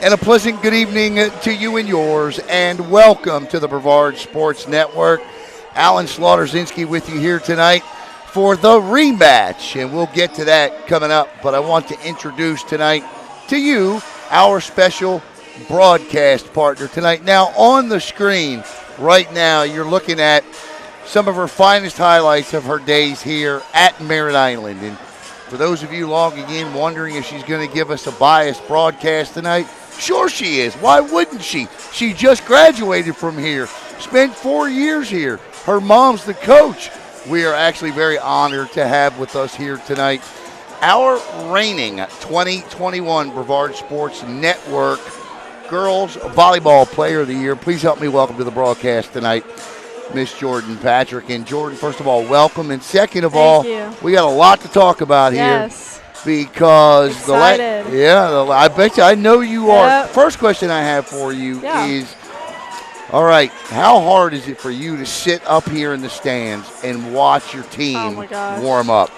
And a pleasant good evening to you and yours, and welcome to the Brevard Sports Network. Alan Zlotorzynski with you here tonight for the rematch, and we'll get to that coming up. But I want to introduce tonight to you our special broadcast partner tonight. Now, on the screen right now, you're looking at some of her finest highlights of her days here at Merritt Island. And for those of you logging in wondering if she's going to give us a biased broadcast tonight, sure she is. Why wouldn't she? She just graduated from here, spent 4 years here. Her mom's the coach. We are actually very honored to have with us here tonight our reigning 2021 Brevard Sports Network Girls Volleyball Player of the Year. Please help me welcome to the broadcast tonight, Miss Jordan Patrick. And Jordan, first of all, welcome. And second of all, we got a lot to talk about here. Because excited. I bet you, I know you are. First question I have for you is, all right, how hard is it for you to sit up here in the stands and watch your team warm up?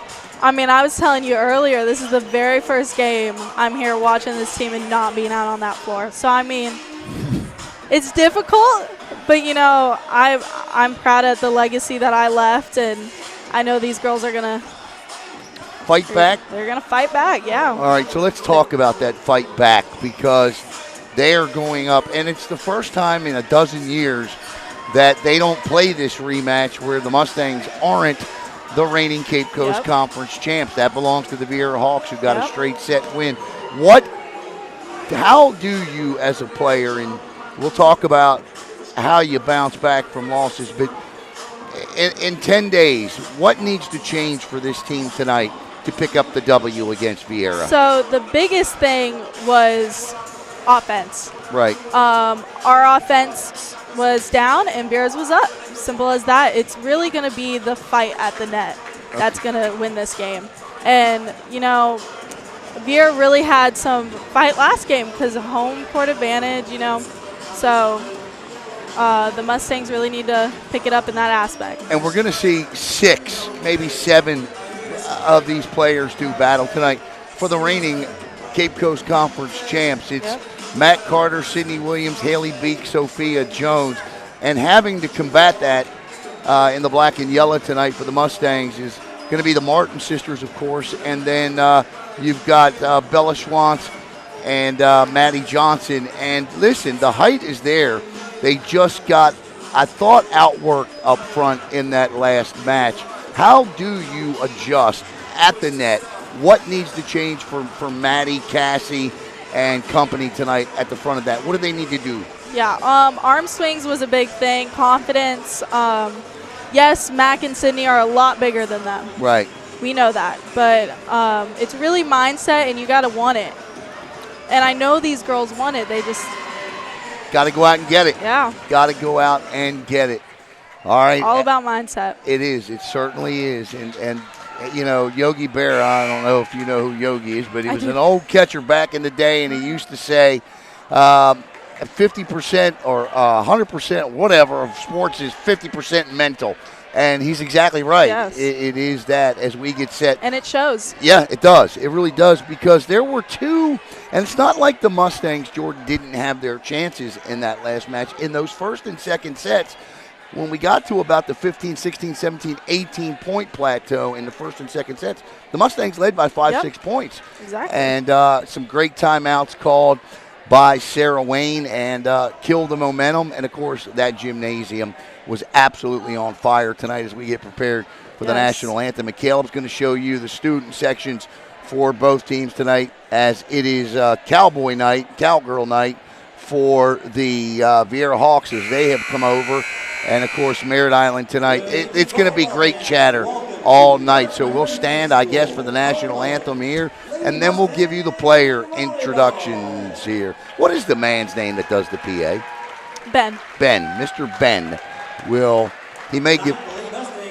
I mean, I was telling you earlier, this is the very first game I'm here watching this team and not being out on that floor. So, I mean, it's difficult, but, you know, I'm proud of the legacy that I left, and I know these girls are going to fight back? They're going to fight back, yeah. All right, so let's talk about that fight back, because they are going up, and it's the first time in a dozen years that they don't play this rematch where the Mustangs aren't the reigning Cape Coast Conference champs. That belongs to the Viera Hawks, who got a straight set win. How do you as a player, and we'll talk about how you bounce back from losses, but in 10 days, what needs to change for this team tonight to pick up the W against Viera? So the biggest thing was offense. Right. Our offense was down and Viera's was up. Simple as that. It's really going to be the fight at the net that's going to win this game. And, you know, Viera really had some fight last game because of home court advantage, you know. So the Mustangs really need to pick it up in that aspect. And we're going to see 6, maybe 7 of these players do battle tonight for the reigning Cape Coast Conference champs. It's Matt Carter, Sydney Williams, Haley Beek, Sophia Jones. And having to combat that in the black and yellow tonight for the Mustangs is going to be the Martin sisters, of course. And then you've got Bella Schwantz and Maddie Johnson. And listen, the height is there. They just got, I thought, outworked up front in that last match. How do you adjust at the net? What needs to change for Maddie, Cassie, and company tonight at the front of that? What do they need to do? Yeah, arm swings was a big thing. Confidence. Yes, Mac and Sydney are a lot bigger than them. Right. We know that. But it's really mindset, and you got to want it. And I know these girls want it. They just got to go out and get it. Yeah. Got to go out and get it. All right. All about mindset. It is. It certainly is. And you know, Yogi Berra, I don't know if you know who Yogi is, but he was an old catcher back in the day, and he used to say 50% or 100%, whatever, of sports is 50% mental. And he's exactly right. Yes. It is that as we get set. And it shows. Yeah, it does. It really does, because there were 2, and it's not like the Mustangs, Jordan, didn't have their chances in that last match. In those first and second sets, when we got to about the 15, 16, 17, 18-point plateau in the first and second sets, the Mustangs led by 5-6 points. Exactly. And some great timeouts called by Sarah Wayne and killed the momentum. And, of course, that gymnasium was absolutely on fire tonight as we get prepared for the national anthem. And Caleb's going to show you the student sections for both teams tonight, as it is cowboy night, cowgirl night for the Viera Hawks as they have come over. And, of course, Merritt Island tonight. It's going to be great chatter all night. So we'll stand, I guess, for the national anthem here, and then we'll give you the player introductions here. What is the man's name that does the PA? Ben. Ben. Mr. Ben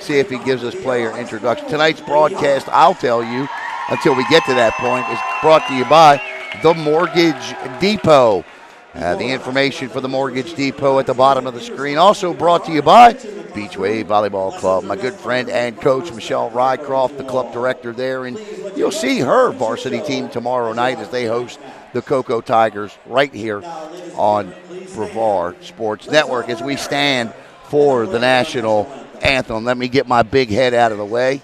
see if he gives us player introduction. Tonight's broadcast, I'll tell you, until we get to that point, is brought to you by the Mortgage Depot. The information for the Mortgage Depot at the bottom of the screen. Also brought to you by Beachway Volleyball Club. My good friend and coach, Michelle Rycroft, the club director there. And you'll see her varsity team tomorrow night as they host the Cocoa Tigers right here on Brevard Sports Network as we stand for the national anthem. Let me get my big head out of the way.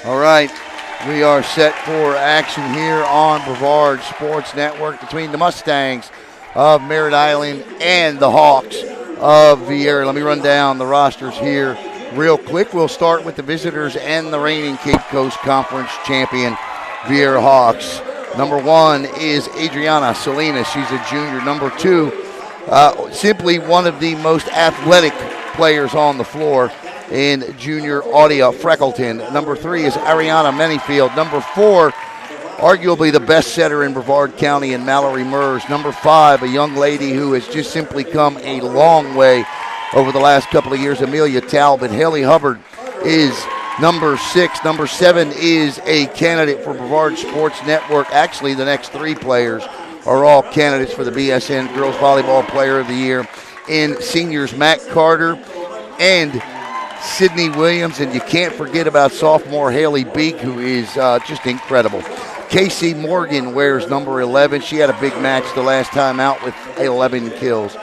All right, we are set for action here on Brevard Sports Network between the Mustangs of Merritt Island and the Hawks of Viera. Let me run down the rosters here real quick. We'll start with the visitors and the reigning Cape Coast Conference champion, Viera Hawks. Number 1 is Adriana Salinas. She's a junior. Number 2, simply one of the most athletic players on the floor in junior Audia Freckleton. Number 3 is Ariana Manyfield. Number 4, arguably the best setter in Brevard County, in Mallory Murs. Number 5, a young lady who has just simply come a long way over the last couple of years, Amelia Talbot. Haley Hubbard is number 6. Number 7 is a candidate for Brevard Sports Network. Actually, the next 3 players are all candidates for the BSN Girls Volleyball Player of the Year in seniors Matt Carter and Sydney Williams, and you can't forget about sophomore Haley Beek, who is just incredible. Casey Morgan wears number 11. She had a big match the last time out with 11 kills.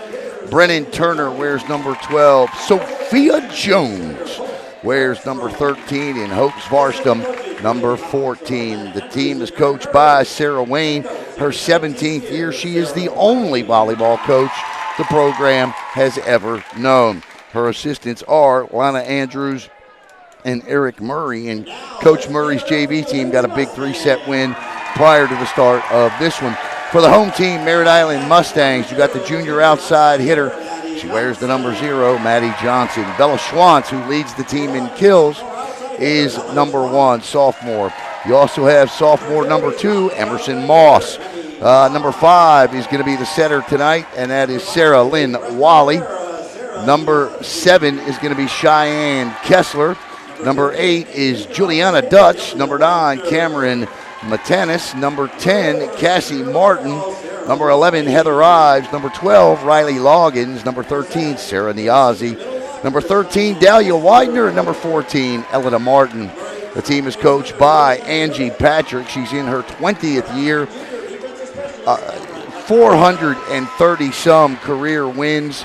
Brennan Turner wears number 12. Sophia Jones wears number 13, and Hope Svarstam number 14. The team is coached by Sarah Wayne, her 17th year. She is the only volleyball coach the program has ever known. Her assistants are Lana Andrews and Eric Murray, and Coach Murray's JV team got a big 3-set win prior to the start of this one. For the home team, Merritt Island Mustangs, you got the junior outside hitter. She wears the number 0, Maddie Johnson. Bella Schwantz, who leads the team in kills, is number 1, sophomore. You also have sophomore number 2, Emerson Moss. Number 5 is going to be the setter tonight, and that is Sarah Lynn Wally. Number 7 is going to be Cheyenne Kessler. Number 8 is Juliana Dutch. Number 9, Cameron Matanis. Number 10, Cassie Martin. Number 11, Heather Ives. Number 12, Riley Loggins. Number 13, Sarah Niazi. Number 13, Dahlia Widener. And number 14, Elena Martin. The team is coached by Angie Patrick. She's in her 20th year. 430-some career wins.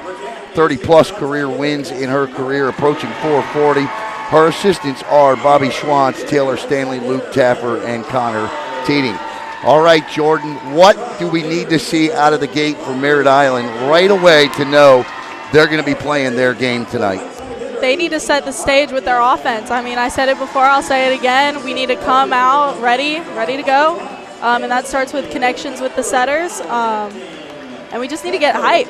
30-plus career wins in her career, approaching 440. Her assistants are Bobby Schwantz, Taylor Stanley, Luke Taffer, and Connor Teating. All right, Jordan, what do we need to see out of the gate for Merritt Island right away to know they're going to be playing their game tonight? They need to set the stage with their offense. I mean, I said it before, I'll say it again. We need to come out ready to go. And that starts with connections with the setters. And we just need to get hype.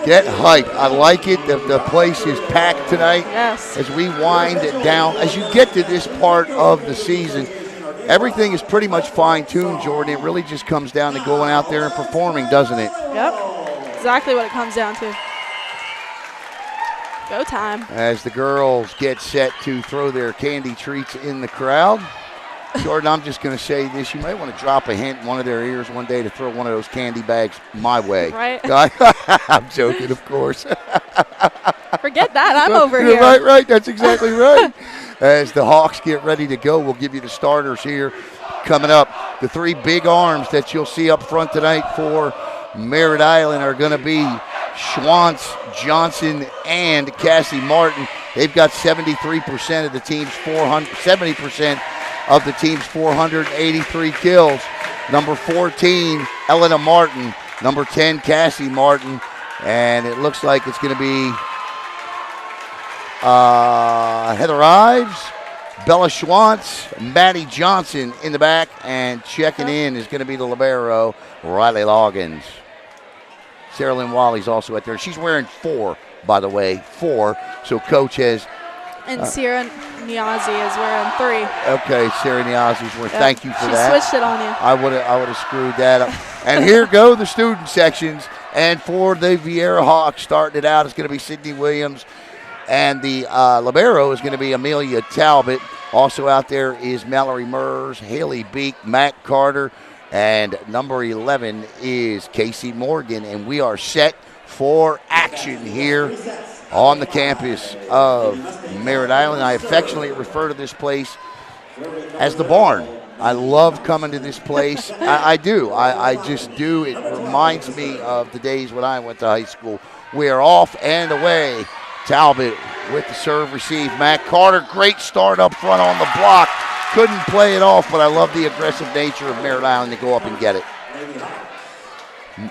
Get hype. I like it. The place is packed tonight. Yes. As we wind it down, as you get to this part of the season, everything is pretty much fine-tuned, Jordan. It really just comes down to going out there and performing, doesn't it? Yep. Exactly what it comes down to. Go time. As the girls get set to throw their candy treats in the crowd. Jordan, I'm just going to say this. You might want to drop a hint in one of their ears one day to throw one of those candy bags my way. Right. I'm joking, of course. Forget that. I'm over here. Right. That's exactly right. As the Hawks get ready to go, we'll give you the starters here coming up. The three big arms that you'll see up front tonight for Merritt Island are going to be Schwantz, Johnson, and Cassie Martin. They've got 73% of the team's 70% of the team's 483 kills. Number 14, Elena Martin. Number 10, Cassie Martin. And it looks like it's going to be Heather Ives, Bella Schwantz, Maddie Johnson in the back, and checking in is going to be the libero, Riley Loggins. Sarah Lynn Wally's also out there. She's wearing 4, by the way, 4. So Coach has. And Sierra Niazi is wearing 3. Okay, Sarah Niazi's wearing. Yep. Thank you for that. She switched it on you. I would have screwed that up. And here go the student sections. And for the Viera Hawks, starting it out, it's going to be Sydney Williams. And the libero is going to be Amelia Talbot. Also out there is Mallory Mers, Haley Beek, Matt Carter, and number 11 is Casey Morgan. And we are set for action here on the campus of Merritt Island. I affectionately refer to this place as the barn. I love coming to this place. I do. I just do. It reminds me of the days when I went to high school. We are off and away. Talbot with the serve receive. Matt Carter, great start up front on the block. Couldn't play it off, but I love the aggressive nature of Merritt Island to go up and get it.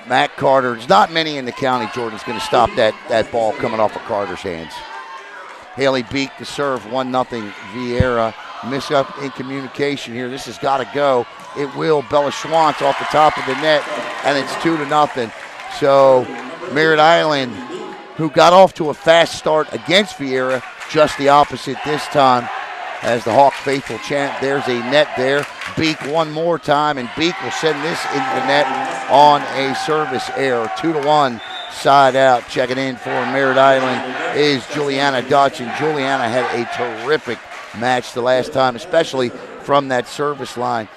Matt Carter, there's not many in the county, Jordan's going to stop that ball coming off of Carter's hands. Haley Beek to serve, 1-0 Viera. Miss up in communication here. This has got to go. It will. Bella Schwantz off the top of the net, and it's 2-0. So Merritt Island, who got off to a fast start against Viera, just the opposite this time. As the Hawks faithful chant, there's a net there. Beek one more time, and Beek will send this into the net on a service error. 2-1 side out. Checking in for Merritt Island is Juliana Dodson. Juliana had a terrific match the last time, especially from that service line.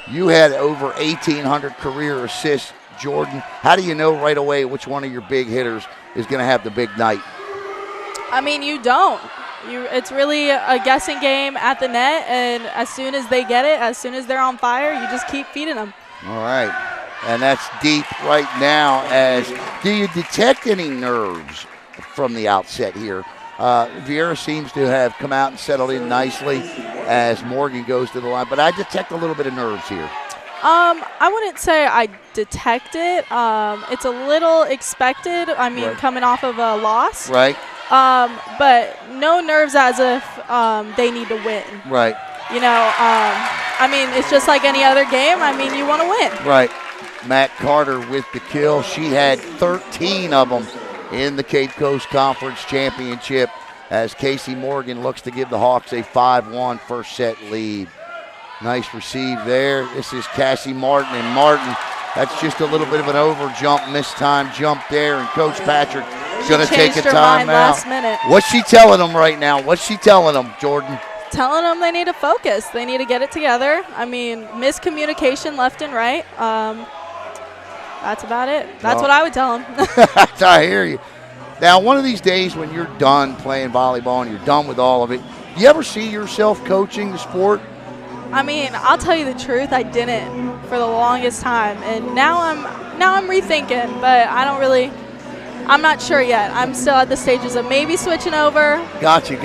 You had over 1,800 career assists, Jordan. How do you know right away which one of your big hitters is going to have the big night? I mean, you don't. It's really a guessing game at the net, and as soon as they get it, as soon as they're on fire, you just keep feeding them. All right. And that's deep right now. Do you detect any nerves from the outset here? Viera seems to have come out and settled in nicely as Morgan goes to the line, but I detect a little bit of nerves here. I wouldn't say I detect it. It's a little expected. I mean, right. Coming off of a loss. Right. But no nerves as if they need to win. Right. You know, I mean, it's just like any other game. I mean, you want to win. Right. Matt Carter with the kill. She had 13 of them in the Cape Coast Conference Championship as Casey Morgan looks to give the Hawks a 5-1 first set lead. Nice receive there. This is Cassie Martin, and Martin, that's just a little bit of an over jump, mistime jump there, and Coach Patrick is going to take a timeout. Last minute. What's she telling them right now? What's she telling them, Jordan? Telling them they need to focus. They need to get it together. I mean, miscommunication left and right. That's about it. That's what I would tell them. I hear you. Now, one of these days when you're done playing volleyball and you're done with all of it, do you ever see yourself coaching the sport? I mean, I'll tell you the truth, I didn't for the longest time, and now I'm rethinking, but I'm not sure yet. I'm still at the stages of maybe switching over. Gotcha.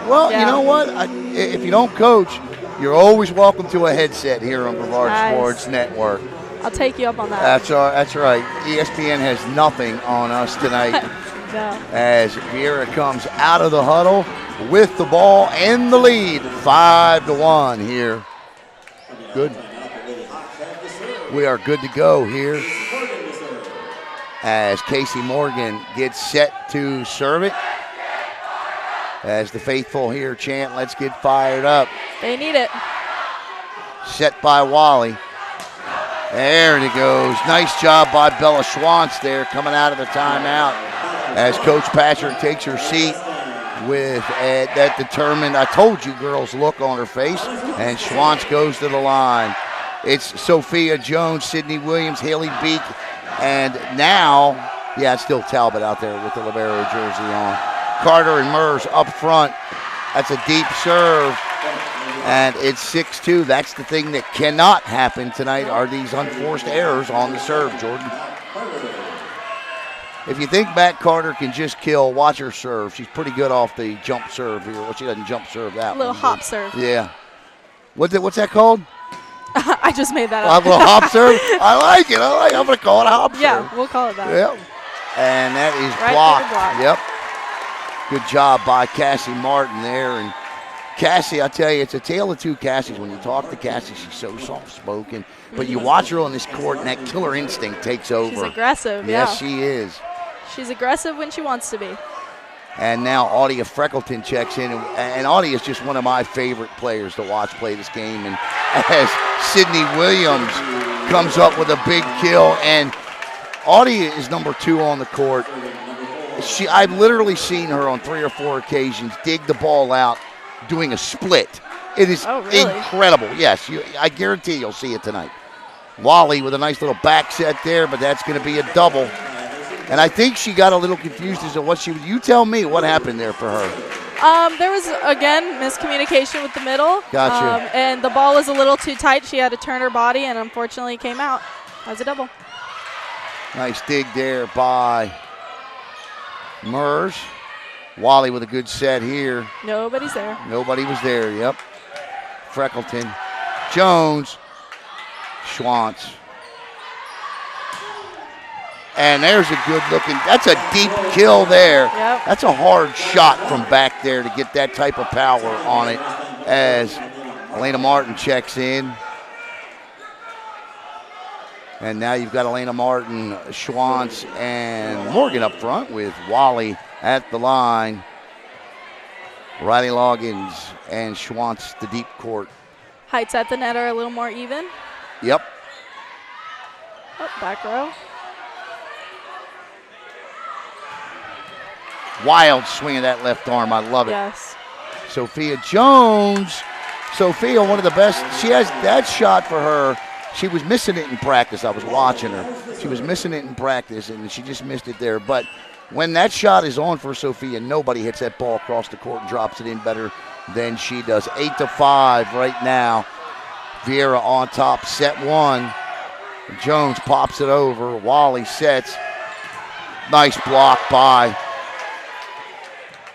Well, yeah. You know what? If you don't coach, you're always welcome to a headset here on Brevard Sports Network. I'll take you up on that. That's right. ESPN has nothing on us tonight. No. As Viera comes out of the huddle with the ball and the lead, 5-1 here. Good. We are good to go here as Casey Morgan gets set to serve it. As the faithful here chant, let's get fired up. They need it. Set by Wally. There it goes. Nice job by Bella Schwantz there coming out of the timeout as Coach Patrick takes her seat. with that determined, I told you girls look on her face, and Schwantz goes to the line. It's Sophia Jones, Sydney Williams, Haley Beek, and now, it's still Talbot out there with the libero jersey on. Carter and Mers up front. That's a deep serve, and it's 6-2. That's the thing that cannot happen tonight are these unforced errors on the serve, Jordan. If you think Matt Carter can just kill, watch her serve. She's pretty good off the jump serve here. Well, she doesn't jump serve that one. A little hop serve. Yeah. What's that called? I just made that up. A little hop serve? I like it. I'm going to call it a hop serve. Yeah, we'll call it that. Yep. And that is right blocked. Block. Yep. Good job by Cassie Martin there. And Cassie, I tell you, it's a tale of two Cassies. When you talk to Cassie, she's so soft-spoken. But you watch her on this court, and that killer instinct takes over. She's aggressive, Yes, she is. She's aggressive when she wants to be. And now Audia Freckleton checks in. And Audia is just one of my favorite players to watch play this game. And as Sydney Williams comes up with a big kill, and Audia is number 2 on the court. I've literally seen her on 3 or 4 occasions dig the ball out doing a split. It is incredible. Yes, I guarantee you'll see it tonight. Wally with a nice little back set there, but that's going to be a double. And I think she got a little confused as to what she was. You tell me what happened there for her. There was, again, miscommunication with the middle. Gotcha. And the ball was a little too tight. She had to turn her body, and unfortunately came out as a double. Nice dig there by Mers. Wally with a good set here. Nobody's there. Nobody was there, yep. Freckleton. Jones. Schwantz. And there's a good looking, that's a deep kill there. Yep. That's a hard shot from back there to get that type of power on it as Elena Martin checks in. And now you've got Elena Martin, Schwantz, and Morgan up front with Wally at the line. Riley Loggins and Schwantz the deep court. Heights at the net are a little more even. Yep. Oh, back row. Wild swing of that left arm. I love it. Yes. Sophia Jones. Sophia, one of the best. She has that shot for her. She was missing it in practice. I was watching her. She was missing it in practice, and she just missed it there. But when that shot is on for Sophia, nobody hits that ball across the court and drops it in better than she does. 8-5 right now. Viera on top, set 1. Jones pops it over. Wally sets. Nice block by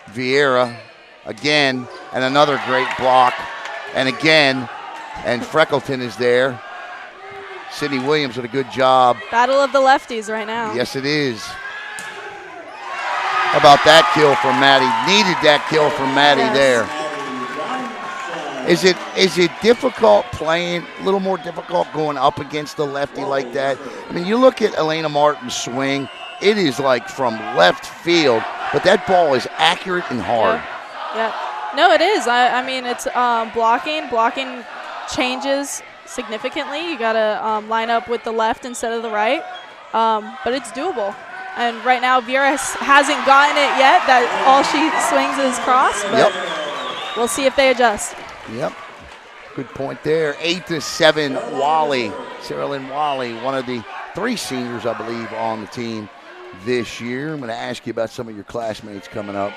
Viera again, and another great block, and again, and Freckleton is there. Sydney Williams with a good job. Battle of the lefties right now. Yes, it is. How about that kill from Maddie? Needed that kill from Maddie there. Is it difficult playing, a little more difficult going up against the lefty like that? I mean, you look at Elena Martin's swing, it is like from left field, but that ball is accurate and hard. Yeah. No, it is. I mean, it's blocking. Blocking changes significantly. You got to line up with the left instead of the right, but it's doable. And right now, Viera hasn't gotten it yet. That all she swings is cross, but we'll see if they adjust. Yep. Good point there. 8-7, Wally. Sarah Lynn Wally, one of the 3 seniors, I believe, on the team this year. I'm going to ask you about some of your classmates coming up.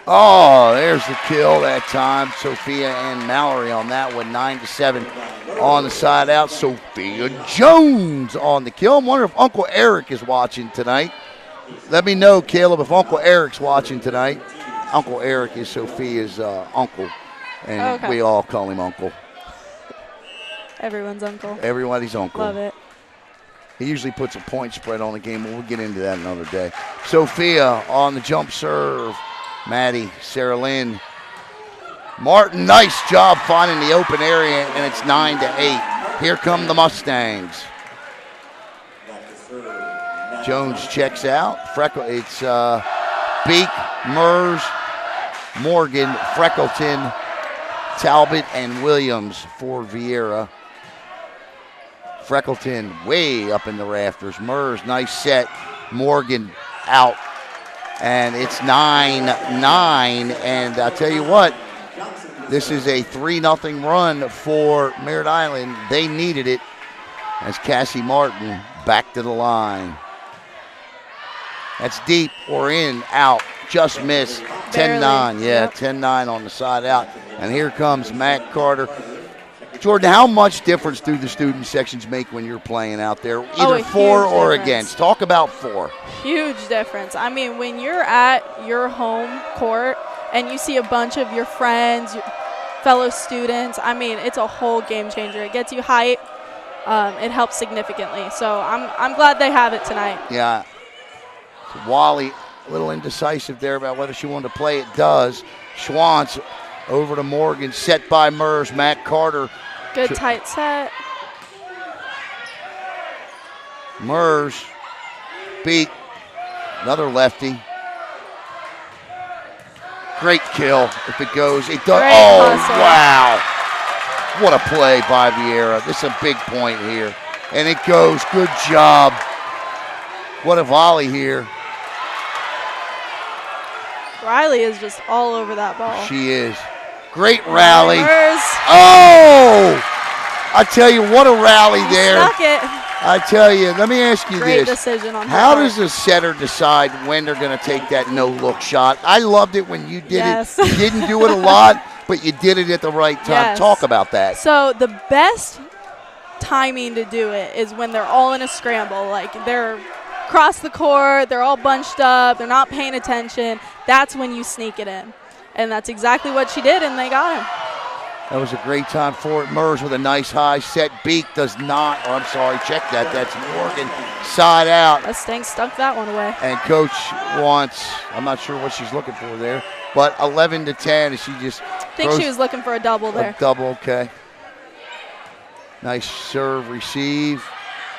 Oh, there's the kill that time. Sophia and Mallory on that one. 9-7 on the side out. Sophia Jones on the kill. I wonder if Uncle Eric is watching tonight. Let me know, Caleb, if Uncle Eric's watching tonight. Uncle Eric is Sophia's uncle, and we all call him Uncle. Everyone's uncle. Everybody's uncle. Love it. He usually puts a point spread on the game, but we'll get into that another day. Sophia on the jump serve. Maddie, Sarah Lynn. Martin, nice job finding the open area, and it's 9-8. Here come the Mustangs. Jones checks out. It's Beek, Mers, Morgan, Freckleton, Talbot, and Williams for Viera. Freckleton way up in the rafters. Mers, nice set. Morgan out. And it's 9-9. And I'll tell you what, this is a 3-0 run for Merritt Island. They needed it as Cassie Martin back to the line. That's deep or in, out, just missed. 10-9, yeah, 10-9 on the side out. And here comes Matt Carter. Jordan, how much difference do the student sections make when you're playing out there, either for or difference. against? Talk about for. Huge difference. I mean, when you're at your home court and you see a bunch of your friends, your fellow students, I mean, it's a whole game changer. It gets you hype. It helps significantly. So I'm glad they have it tonight. Yeah. So Wally, a little indecisive there about whether she wanted to play. It does. Schwantz over to Morgan, set by Mers. Matt Carter. Good tight set. Mers beat another lefty. Great kill if it goes. It does. Great hustle. Wow. What a play by Viera. This is a big point here. And it goes. Good job. What a volley here. Riley is just all over that ball. She is. Great rally. Mers. Oh! I tell you, what a rally there. Stuck it. I tell you, let me ask you Great this. decision on her How part. does the setter decide when they're going to take that no-look shot? I loved it when you did it. You didn't do it a lot, but you did it at the right time. Yes. Talk about that. So the best timing to do it is when they're all in a scramble. Like they're across the court, they're all bunched up, they're not paying attention. That's when you sneak it in. And that's exactly what she did, and they got him. That was a great time for it. Mers with a nice high set. Beak does not, check that. That's Morgan. Side out. Mustangs stuck that one away. And Coach wants, I'm not sure what she's looking for there, but 11-10, she just I think she was looking for a double there. A double, okay. Nice serve, receive.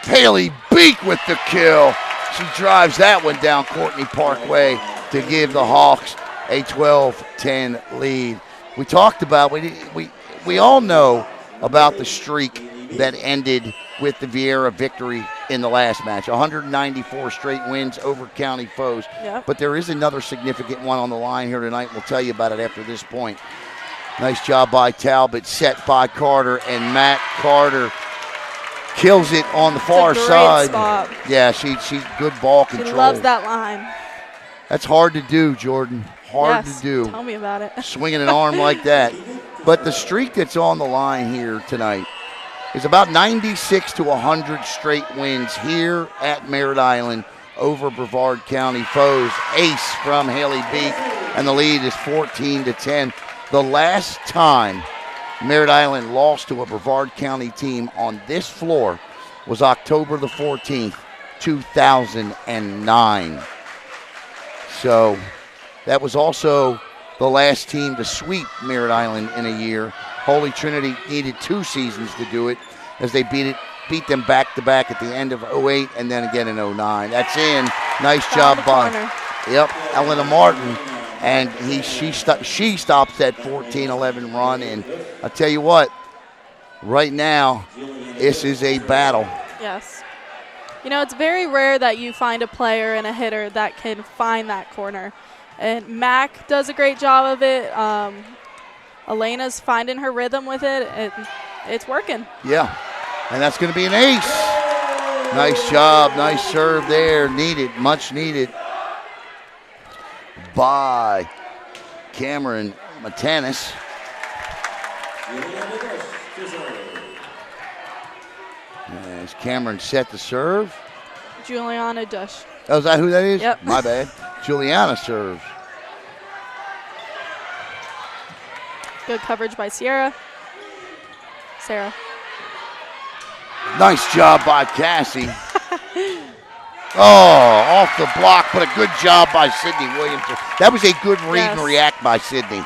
Haley Beak with the kill. She drives that one down Courtney Parkway to give the Hawks a 12-10 lead. We talked about, we all know about the streak that ended with the Viera victory in the last match. 194 straight wins over county foes. Yep. But there is another significant one on the line here tonight. We'll tell you about it after this point. Nice job by Talbot, set by Carter, and Matt Carter kills it on the far side. Spot. Yeah, she good ball control. She loves that line. That's hard to do, Jordan. Hard Yes, to do. Tell me about it. Swinging an arm like that. But the streak that's on the line here tonight is about 96 to 100 straight wins here at Merritt Island over Brevard County foes. Ace from Haley Beak, and the lead is 14-10. The last time Merritt Island lost to a Brevard County team on this floor was October the 14th, 2009. So that was also the last team to sweep Merritt Island in a year. Holy Trinity needed 2 seasons to do it as they beat them back-to-back at the end of 08 and then again in 09. That's in. Nice job by Elena Martin. And she stops that 14-11 run. And I'll tell you what, right now, this is a battle. Yes. You know, it's very rare that you find a player and a hitter that can find that corner. And Mac does a great job of it. Elena's finding her rhythm with it. It's working. Yeah, and that's going to be an ace. Nice job, nice serve there. Needed, much needed by Cameron Matanis. As Cameron set the serve. Juliana Dush. Oh, is that who that is? Yep. My bad. Juliana serves. Good coverage by Sarah. Nice job by Cassie. Off the block, but a good job by Sydney Williams. That was a good read and react by Sydney.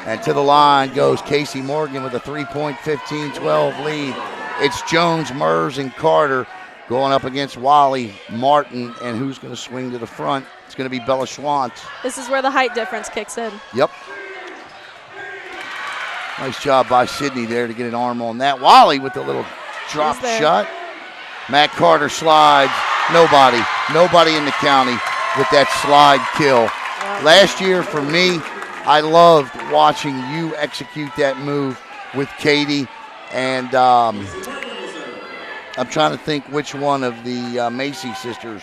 And to the line goes Casey Morgan with a 3-point 15-12 lead. It's Jones, Mers, and Carter going up against Wally, Martin, and who's going to swing to the front? It's going to be Bella Schwantz. This is where the height difference kicks in. Yep. Nice job by Sydney there to get an arm on that. Wally with the little drop shot. Matt Carter slides. Nobody in the county with that slide kill. Last year for me, I loved watching you execute that move with Katie, and I'm trying to think which one of the Macy sisters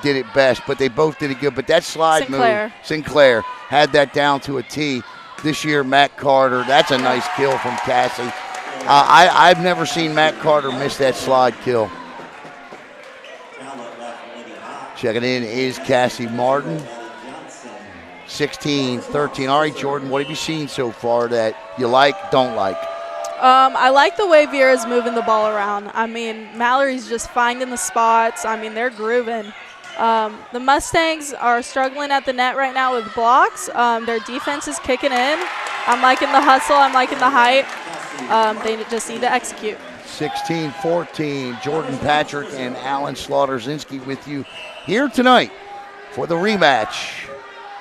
did it best, but they both did it good. But that slide move, Sinclair had that down to a T. This year, Matt Carter, that's a nice kill from Cassie. I've never seen Matt Carter miss that slide kill. Checking in is Cassie Martin. 16-13. All right, Jordan, what have you seen so far that you like, don't like? I like the way Viera's moving the ball around. I mean, Mallory's just finding the spots. I mean, they're grooving. The Mustangs are struggling at the net right now with blocks. Their defense is kicking in. I'm liking the hustle. I'm liking the height. They just need to execute. 16-14. Jordan Patrick and Alan Zlotorzynski with you here tonight for the rematch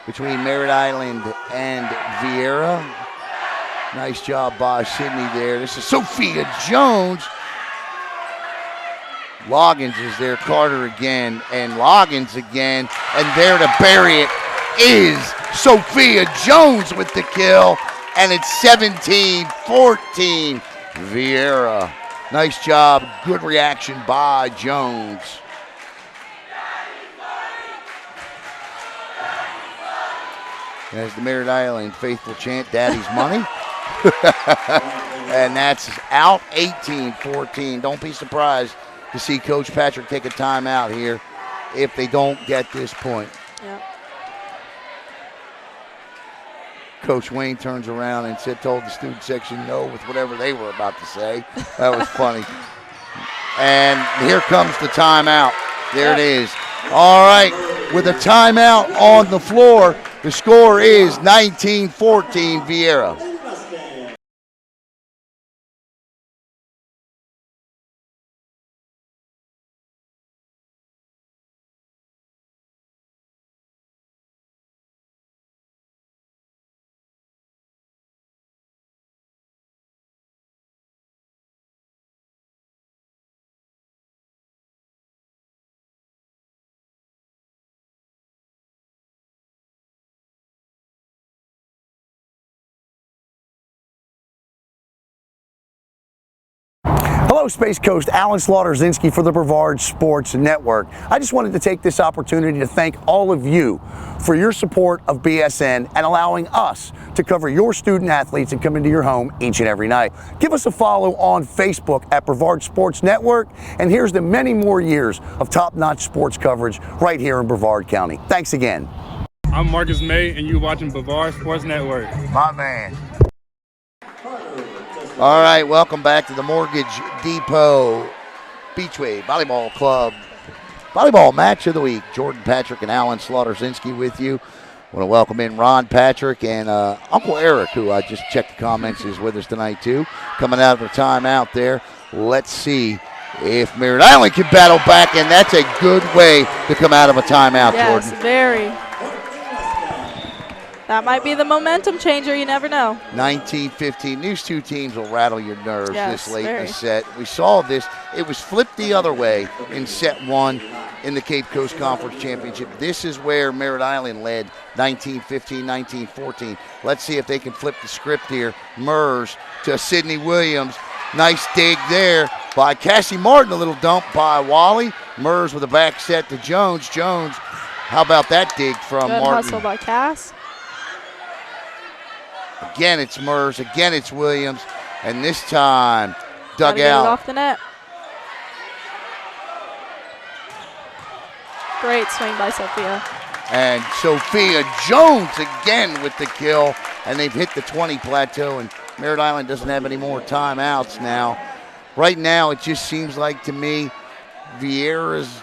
between Merritt Island and Viera. Nice job by Sydney there. This is Sophia Jones. Loggins is there, Carter again, and Loggins again. And there to bury it is Sophia Jones with the kill. And it's 17-14 Viera. Nice job, good reaction by Jones. As the Merritt Island faithful chant, Daddy's money. And that's out, 18-14. Don't be surprised to see Coach Patrick take a timeout here if they don't get this point. Yep. Coach Wayne turns around and told the student section no with whatever they were about to say. That was funny. And here comes the timeout. There it is. All right, with a timeout on the floor, the score is 19-14 Viera. Hello, Space Coast. Alan Zlotorzynski for the Brevard Sports Network. I just wanted to take this opportunity to thank all of you for your support of BSN and allowing us to cover your student athletes and come into your home each and every night. Give us a follow on Facebook at Brevard Sports Network, and here's to many more years of top-notch sports coverage right here in Brevard County. Thanks again. I'm Marcus May, and you're watching Brevard Sports Network. My man. All right, welcome back to the Mortgage Depot Beachway Volleyball Club Volleyball Match of the Week. Jordan Patrick and Alan Zlotorzynski with you. I want to welcome in Ron Patrick and Uncle Eric, who I just checked the comments, is with us tonight too. Coming out of a timeout there. Let's see if Merritt Island can battle back, and that's a good way to come out of a timeout, Jordan. Yes, very. That might be the momentum changer. You never know. 19-15. These two teams will rattle your nerves this late very. in the set. We saw this. It was flipped the other way in set one in the Cape Coast Conference Championship. This is where Merritt Island led 19-15, 19-14. Let's see if they can flip the script here. Mers to Sydney Williams. Nice dig there by Cassie Martin. A little dump by Wally. Mers with a back set to Jones. Jones, how about that dig from Good Martin? hustle by Cass. Again, it's Mers. Again, it's Williams. And this time, dug Gotta get out. it off the net. Great swing by Sophia. And Sophia Jones again with the kill. And they've hit the 20 plateau. And Merritt Island doesn't have any more timeouts now. Right now, it just seems like to me, Viera's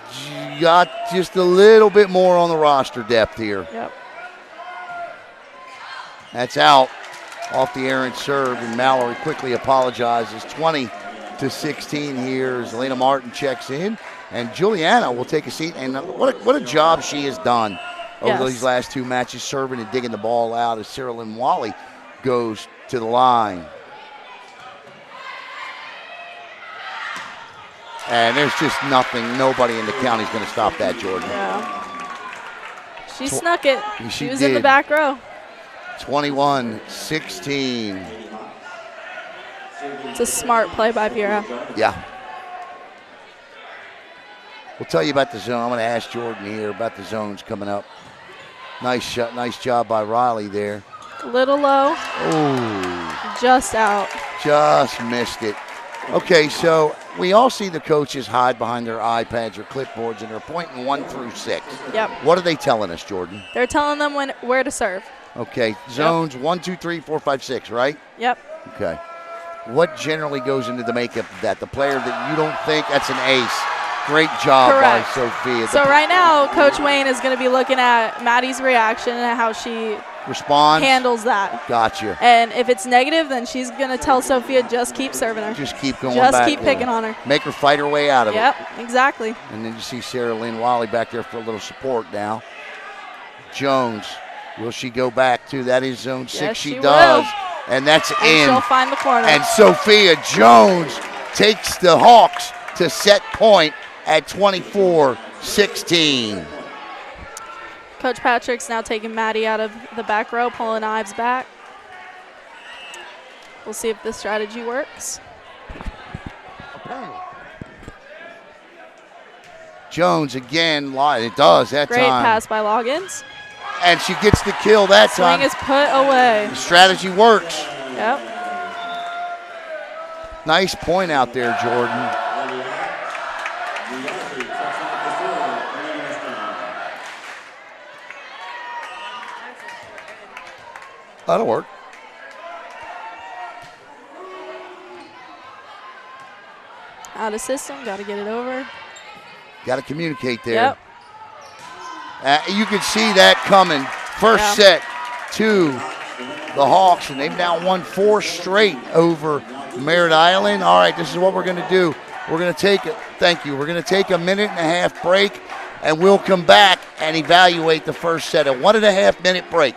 got just a little bit more on the roster depth here. Yep. That's out off the errant serve, and Mallory quickly apologizes. 20-16 here as Elena Martin checks in, and Juliana will take a seat. And what a job she has done over these last two matches, serving and digging the ball out as Cyril and Wally goes to the line. And there's just nothing, nobody in the county is going to stop that, Jordan. Yeah. She snuck it. She was did. in the back row. 21-16. It's a smart play by Viera. Yeah. We'll tell you about the zone. I'm going to ask Jordan here about the zones coming up. Nice shot. Nice job by Riley there. A little low. Oh. Just out. Just missed it. Okay, so we all see the coaches hide behind their iPads or clipboards, and they're pointing 1 through 6. Yep. What are they telling us, Jordan? They're telling them where to serve. Okay, zones 1, 2, 3, 4, 5, 6, right? Yep. Okay. What generally goes into the makeup of that? The player that you don't think, that's an ace. Great job by Sophia. So right now, Coach Wayne is going to be looking at Maddie's reaction and how she handles that. Gotcha. And if it's negative, then she's going to tell Sophia, just keep serving her. Just keep going back. Just keep picking on her. Make her fight her way out of it. Yep, exactly. And then you see Sarah Lynn Wiley back there for a little support now. Jones, will she go back to? That is zone 6. Yes, she will. does. And that's and in. She'll find the corner. And Sophia Jones takes the Hawks to set point at 24-16. Coach Patrick's now taking Maddie out of the back row, pulling Ives back. We'll see if this strategy works. Jones again, it does that Great time. Great pass by Loggins. And she gets the kill that time. Swing is put away. The strategy works. Yep. Nice point out there, Jordan. That'll work. Out of system, got to get it over. Got to communicate there. Yep. You can see that coming. First set to the Hawks, and they've now won 4 straight over Merritt Island. All right, this is what we're going to do. We're going to take it. Thank you. We're going to take a 1.5-minute break, and we'll come back and evaluate the first set. A 1.5-minute break.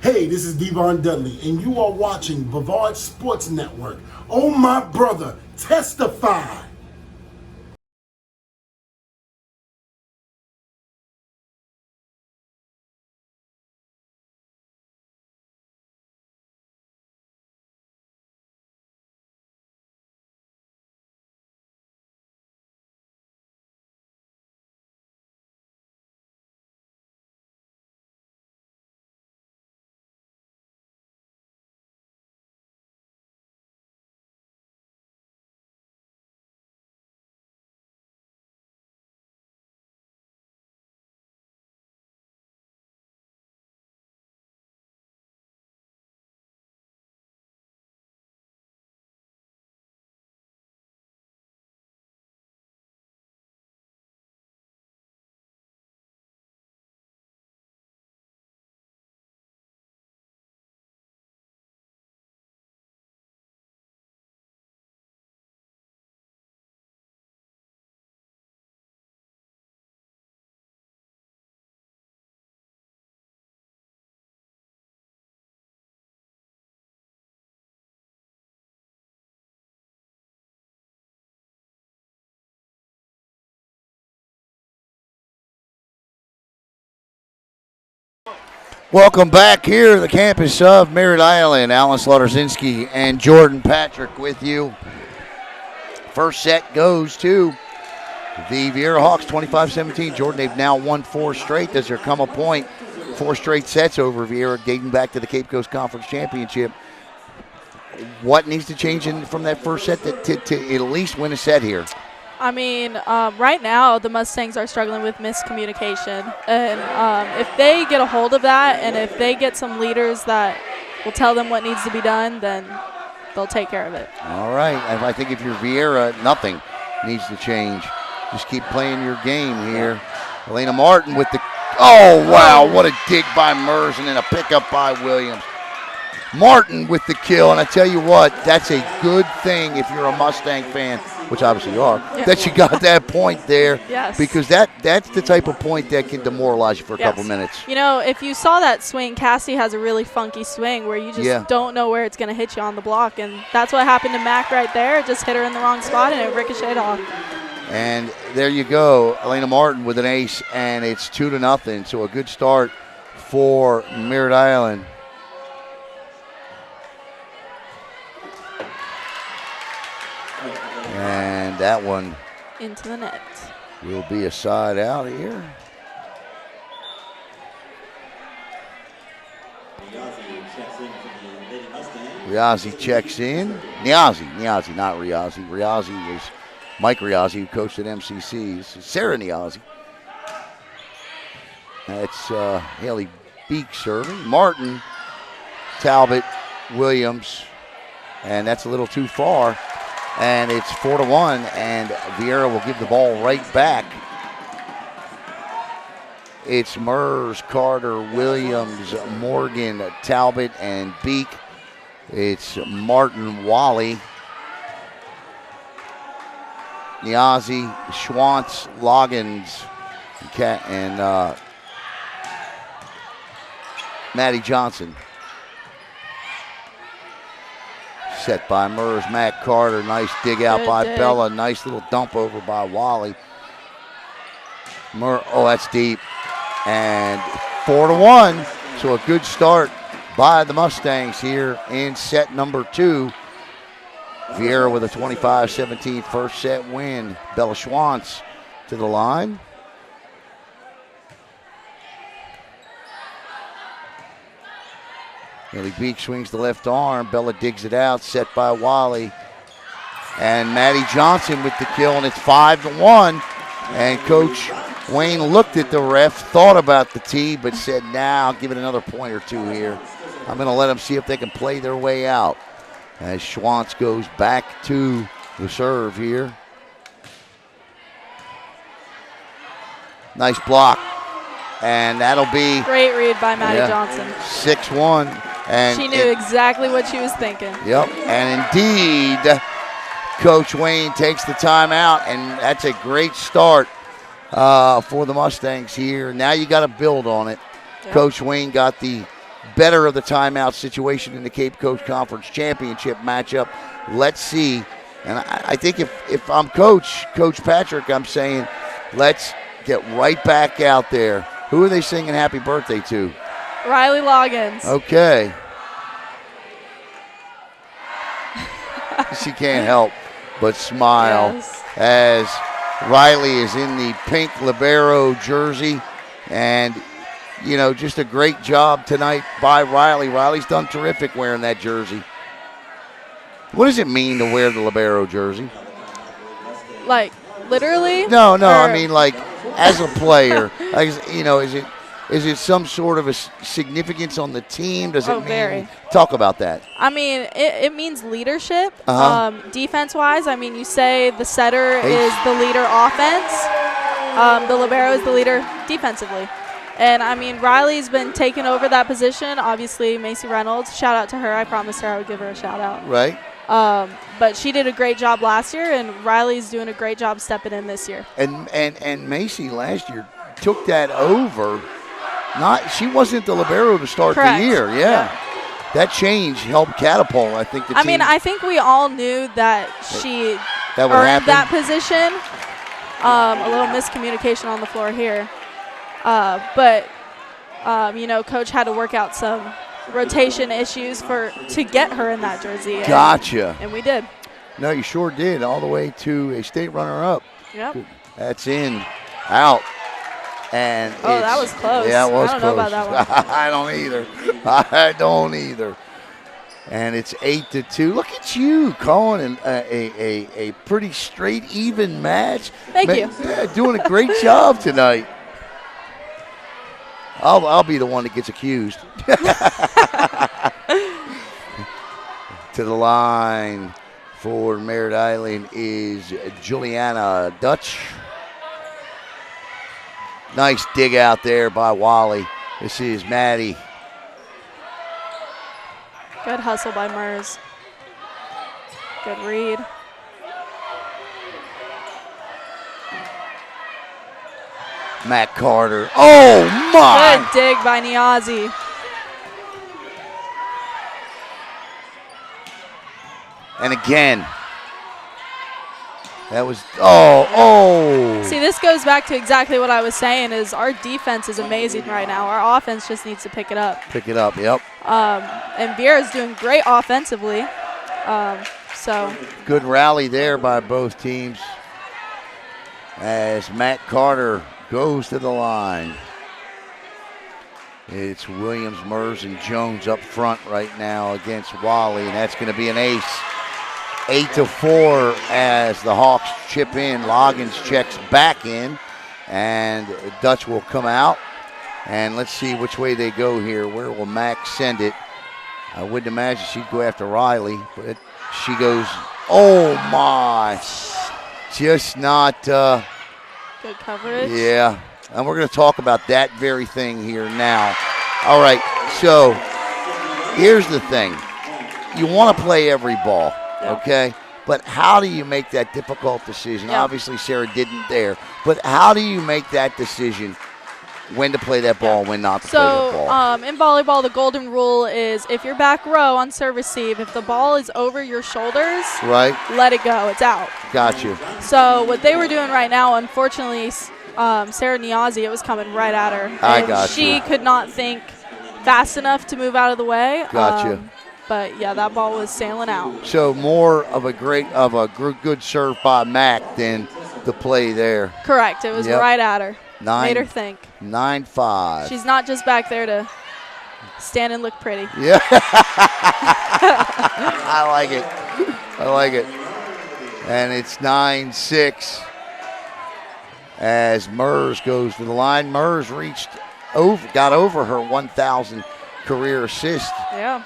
Hey, this is Devon Dudley, and you are watching Brevard Sports Network. Oh, my brother, testify. Welcome back here to the campus of Merritt Island. Alan Zlotorzynski and Jordan Patrick with you. First set goes to the Viera Hawks, 25-17. Jordan, they've now won 4 straight. Does there come a point, 4 straight sets over Viera, dating back to the Cape Coast Conference Championship? What needs to change from that first set to at least win a set here? I mean, right now the Mustangs are struggling with miscommunication. And if they get a hold of that and if they get some leaders that will tell them what needs to be done, then they'll take care of it. All right. I think if you're Viera, nothing needs to change. Just keep playing your game here. Elena Martin with the – oh, wow, what a dig by Mers and then a pickup by Williams. Martin with the kill, and I tell you what, that's a good thing if you're a Mustang fan, which obviously you are, that you got that point there. Yes. Because that's the type of point that can demoralize you for a couple minutes. You know, if you saw that swing, Cassie has a really funky swing where you just don't know where it's going to hit you on the block, and that's what happened to Mac right there. It just hit her in the wrong spot, and it ricocheted off. And there you go, Elena Martin with an ace, and it's 2-0. So a good start for Merritt Island. And that one into the net will be a side out here. Riazzi checks in. Niazi, not Riazzi. Riazzi was Mike Riazzi, who coached at MCC. This is Sarah Niazi. That's Haley Beek serving. Martin, Talbot, Williams, and that's a little too far. And it's 4-1, and Viera will give the ball right back. It's Mers, Carter, Williams, Morgan, Talbot, and Beek. It's Martin, Wally, Niazi, Schwantz, Loggins, and Maddie Johnson. Set by Mers, Matt Carter. Nice dig out by Bella. Nice little dump over by Wally. Oh, that's deep. And 4-1. So a good start by the Mustangs here in set number 2. Viera with a 25-17 first set win. Bella Schwantz to the line. Haley Beek swings the left arm. Bella digs it out. Set by Wally. And Maddie Johnson with the kill, and it's 5-1. And Coach Wayne looked at the ref, thought about the tee, but said, nah, I'll give it another point or two here. I'm going to let them see if they can play their way out. As Schwantz goes back to the serve here. Nice block. And that'll be great read by Maddie Johnson. 6-1. And she knew exactly what she was thinking. Yep. And indeed, Coach Wayne takes the timeout, and that's a great start for the Mustangs here. Now you got to build on it. Yep. Coach Wayne got the better of the timeout situation in the Cape Coast Conference Championship matchup. Let's see. And I think if I'm Coach Patrick, I'm saying let's get right back out there. Who are they singing happy birthday to? Riley Loggins. Okay. She can't help but smile as Riley is in the pink libero jersey. And, you know, just a great job tonight by Riley. Riley's done terrific wearing that jersey. What does it mean to wear the libero jersey? Like, literally? No, I mean, like, as a player. Like, you know, is it some sort of a significance on the team? Does it mean? Very. Talk about that. I mean, it means leadership. Defense-wise, I mean, you say the setter is the leader offense. The libero is the leader defensively. And, I mean, Riley's been taking over that position. Obviously, Macy Reynolds, shout out to her. I promised her I would give her a shout out. Right. But she did a great job last year, and Riley's doing a great job stepping in this year. And Macy last year took that over. She wasn't the libero to start the year. Yeah. That change helped catapult, I think, the team. I mean, I think we all knew that she earned that position. A little miscommunication on the floor here. But Coach had to work out some rotation issues to get her in that jersey. Gotcha. And we did. No, you sure did, all the way to a state runner-up. Yep. That's in, out. And that was close. Yeah, it was I don't close. know about that one. I don't either. And it's 8-2. Look at you calling a pretty straight, even match. Thank you. Doing a great job tonight. I'll be the one that gets accused. To the line for Merritt Island is Juliana Dutch. Nice dig out there by Wally. This is Maddie. Good hustle by Mers. Good read. Matt Carter. Oh, my. Good dig by Niazi. And again. That was, oh. See, this goes back to exactly what I was saying is our defense is amazing right now. Our offense just needs to pick it up. Pick it up, yep. And Viera's doing great offensively. So good rally there by both teams as Matt Carter goes to the line. It's Williams, Mers, and Jones up front right now against Wally, and that's going to be an ace. 8-4 as the Hawks chip in. Loggins checks back in, and Dutch will come out. And let's see which way they go here. Where will Max send it? I wouldn't imagine she'd go after Riley, but she goes, oh my. Just not. Good coverage. Yeah, and we're going to talk about that very thing here now. All right, so here's the thing. You want to play every ball. Okay, but how do you make that difficult decision? Yeah. Obviously, Sarah didn't there, but how do you make that decision when to play that ball and when not to play that ball? So, in volleyball, the golden rule is if you're back row on serve receive, if the ball is over your shoulders, right, let it go. It's out. Got you. So what they were doing right now, unfortunately, Sarah Niazi, it was coming right at her. I got you. She could not think fast enough to move out of the way. Got you. But yeah, that ball was sailing out. So more of a good serve by Mac than the play there. Correct. It was right at her. Made her think. 9-5. She's not just back there to stand and look pretty. Yeah. I like it. And it's 9-6 as Mers goes to the line. Mers got over her 1,000 career assist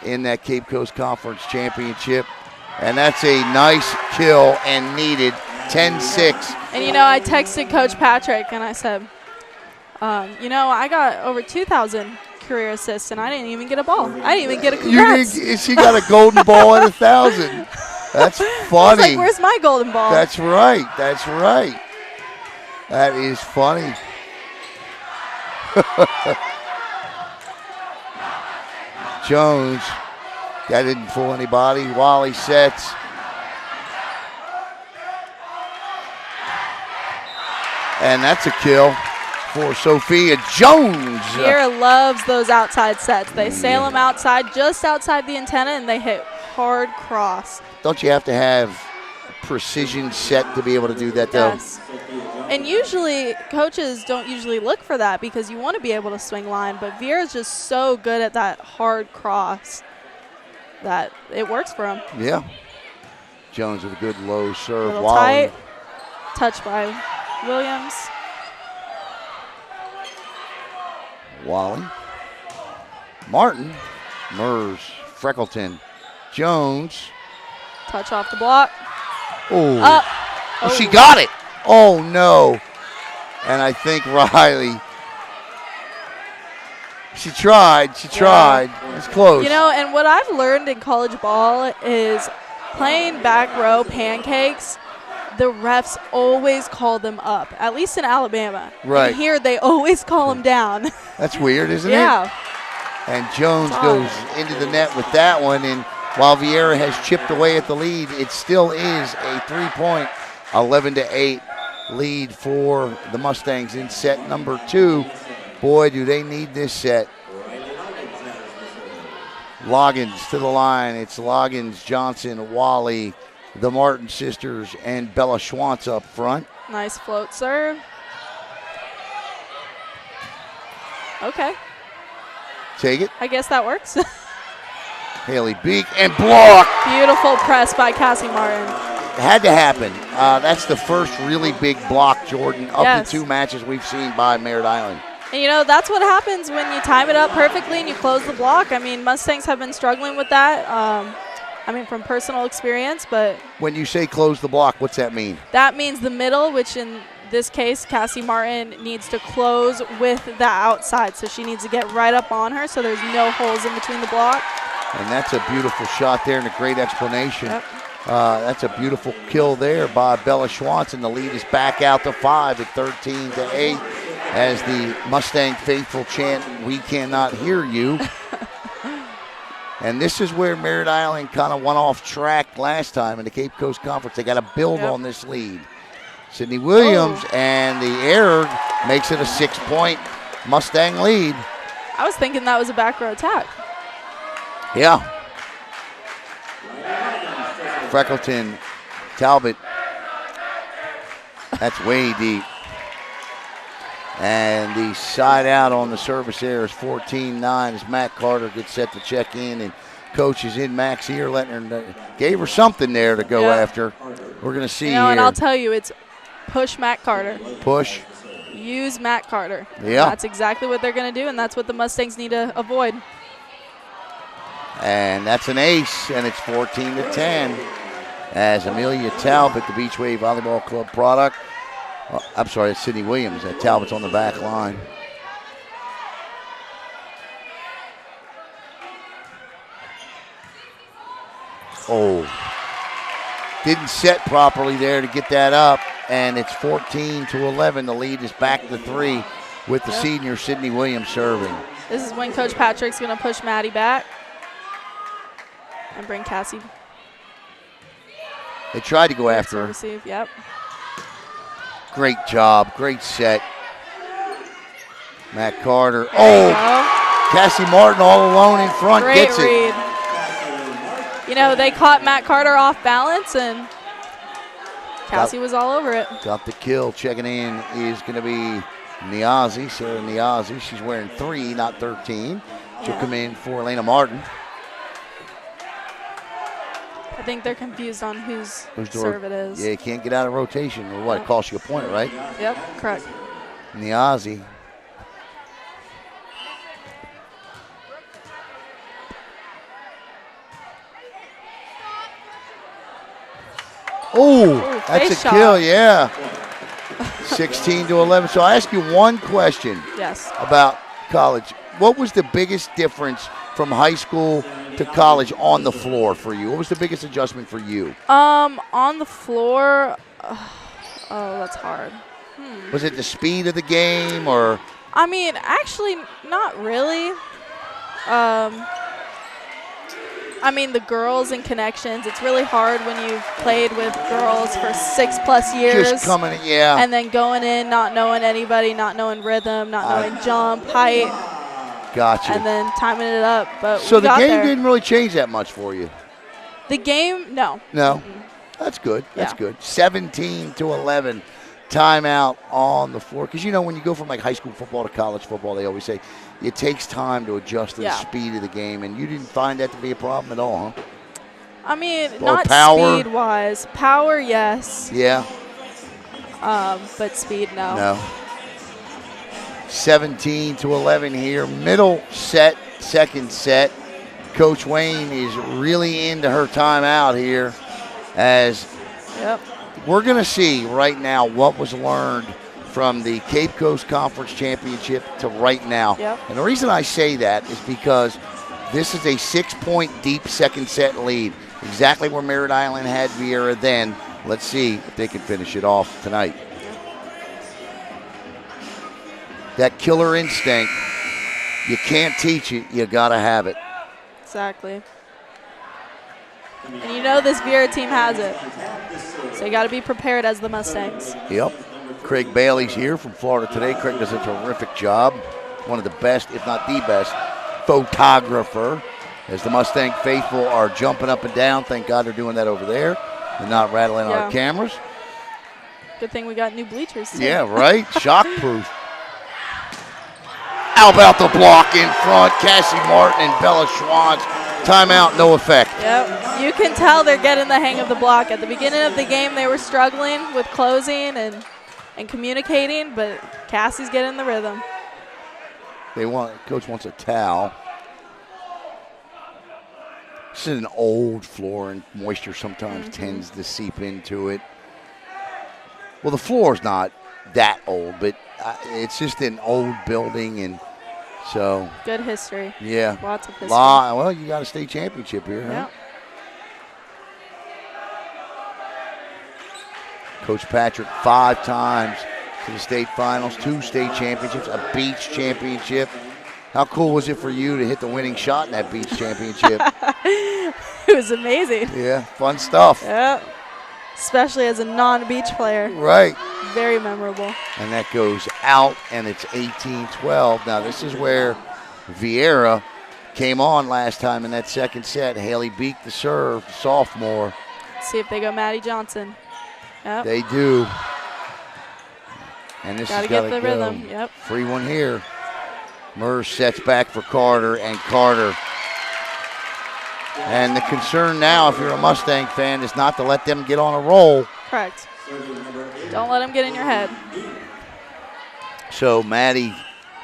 in that Cape Coast Conference Championship. And that's a nice kill and needed. 10-6. And, I texted Coach Patrick and I said, I got over 2,000 career assists and I didn't even get a ball. I didn't even get a congrats. She got a golden ball at 1,000. That's funny. I was like, where's my golden ball? That's right. That is funny. Jones, that didn't fool anybody. Wally sets. And that's a kill for Sophia Jones. Viera loves those outside sets. They sail them outside, just outside the antenna, and they hit hard cross. Don't you have to have precision set to be able to do that, though? Yes. And usually, coaches don't usually look for that because you want to be able to swing line, but Viera's just so good at that hard cross that it works for him. Yeah. Jones with a good low serve. A little tight. Touch by Williams. Wally. Martin. Mers. Freckleton. Jones. Touch off the block. Oh. She got it. Oh, no. And I think Riley, she tried. It's close. And what I've learned in college ball is playing back row pancakes, the refs always call them up, at least in Alabama. Right. And here they always call them down. That's weird, isn't it? Yeah. And Jones goes into the net with that one. And while Viera has chipped away at the lead, it still is a 3-point, 11-8 lead for the Mustangs in set number 2. Boy, do they need this set. Loggins to the line. It's Loggins, Johnson, Wally, the Martin sisters, and Bella Schwantz up front. Nice float serve. Okay. Take it. I guess that works. Haley Beek and block. Beautiful press by Cassie Martin. Had to happen. That's the first really big block, Jordan, of Yes. the 2 matches we've seen by Merritt Island. And, you know, that's what happens when you time it up perfectly and you close the block. I mean, Mustangs have been struggling with that, from personal experience. But When you say close the block, what's that mean? that means the middle, which in this case, Cassie Martin needs to close with the outside. So she needs to get right up on her so there's no holes in between the block. And that's a beautiful shot there and a great explanation. Yep. That's a beautiful kill there by Bella Schwantz, and the lead is back out to 5 at 13-8 as the Mustang faithful chant, "We cannot hear you." And this is where Merritt Island kind of went off track last time in the Cape Coast Conference. They got to build on this lead. Sydney Williams, and the error makes it a 6-point Mustang lead. I was thinking that was a back row attack. Yeah. Freckleton, Talbot. That's way deep. And the side out on the service error is 14-9 as Matt Carter gets set to check in, and coach is in Mac's ear, letting her, gave her something there to go after. We're going to see here. And I'll tell you, it's push Matt Carter. Push. Use Matt Carter. Yeah. That's exactly what they're going to do, and that's what the Mustangs need to avoid. And that's an ace, and it's 14-10 as Amelia Talbot, the Beach Wave Volleyball Club product. I'm sorry, it's Sydney Williams. Talbot's on the back line. Oh. Didn't set properly there to get that up, and it's 14-11. The lead is back to 3 with the senior Sydney Williams serving. This is when Coach Patrick's going to push Maddie back and bring Cassie. They tried to go after her. Receive, yep. Great job, great set. Matt Carter. Cassie Martin all alone in front. Great Gets read. You know, they caught Matt Carter off balance, and Cassie was all over it. Got the kill. Checking in is going to be Niazi, Sarah Niazi. She's wearing 3, not 13. She'll come in for Elena Martin. I think they're confused on whose serve it is. Yeah, you can't get out of rotation or what? It costs you a point, right? Yep, correct. Niazi. Oh, that's a kill, yeah. 16-11. So I ask you one question about college. What was the biggest difference from high school to college on the floor for you? What was the biggest adjustment for you? On the floor, that's hard. Was it the speed of the game, or? I mean, actually, not really. I mean, the girls and connections, it's really hard when you've played with girls for 6+ years. Just coming, yeah. And then going in, not knowing anybody, not knowing rhythm, not knowing jump, height. Gotcha. And then timing it up. But so we got the game there. didn't really change that much for you? The game, no. No? Mm-hmm. That's good. That's good. 17-11. Timeout on the floor. Because, you know, when you go from like high school football to college football, they always say it takes time to adjust to the speed of the game. And you didn't find that to be a problem at all, huh? I mean, Or not power? speed-wise. Power, yes. Yeah. But speed, no. No. 17-11 here. Middle set, second set. Coach Wayne is really into her timeout here as we're going to see right now what was learned from the Cape Coast Conference Championship to right now. And the reason I say that is because this is a 6-point deep second set lead. Exactly where Merritt Island had Viera then. Let's see if they can finish it off tonight. That killer instinct, you can't teach it, you got to have it. Exactly. And you know this Viera team has it. So you got to be prepared as the Mustangs. Yep. Craig Bailey's here from Florida Today. Craig does a terrific job. one of the best, if not the best, photographer. As the Mustang faithful are jumping up and down. Thank God they're doing that over there and not rattling our cameras. Good thing we got new bleachers, too. Yeah, right? Shockproof. How about the block in front? Cassie Martin and Bella Schwantz. Timeout, no effect. Yep. You can tell they're getting the hang of the block. At the beginning of the game, they were struggling with closing and communicating, but Cassie's getting the rhythm. Coach wants a towel. This is an old floor, and moisture sometimes tends to seep into it. Well, the floor's not that old, but it's just an old building, and so. Good history. Yeah. Lots of history. Well, you got a state championship here, huh? Yep. Coach Patrick 5 times to the state finals, 2 state championships, a beach championship. How cool was it for you to hit the winning shot in that beach championship? It was amazing. Yeah, fun stuff. Yep. Especially as a non-beach player. Right. Very memorable. And that goes out, and it's 18-12. Now, this is where Viera came on last time in that second set. Haley Beek, the serve, sophomore. See if they go Maddie Johnson. Yep. They do. And this Gotta has get got the to go. rhythm. Yep. Free one here. Mers sets back for Carter, and Carter. And the concern now, if you're a Mustang fan, is not to let them get on a roll. Correct. Don't let them get in your head. So Maddie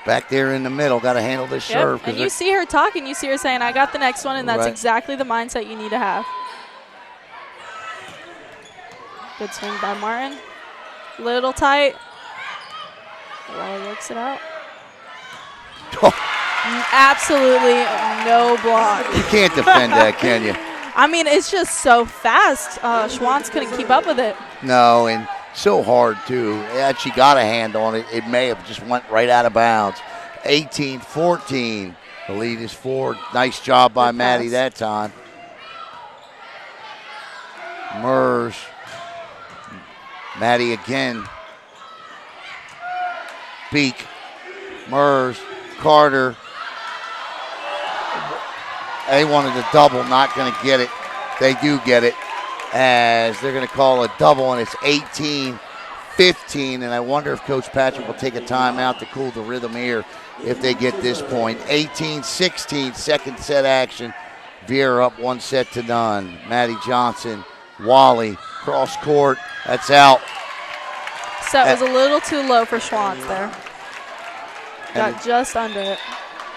back there in the middle, got to handle this serve. And you see her talking, you see her saying, I got the next one, and that's exactly the mindset you need to have. Good swing by Martin. Little tight. Waller works it out. Absolutely no block. You can't defend that, can you? I mean, it's just so fast. Schwantz couldn't keep up with it. No, and so hard, too. Had she got a hand on it, it may have just went right out of bounds. 18-14. The lead is 4. Nice job by Maddie that time. Mers. Maddie again. Beek. Mers. Carter. They wanted a double, not going to get it. They do get it, as they're going to call a double, and it's 18-15. And I wonder if Coach Patrick will take a timeout to cool the rhythm here if they get this point. 18-16, second set action. Viera up 1-0. Maddie Johnson, Wally, cross court. That's out. Set was a little too low for Schwantz there. Got just under it.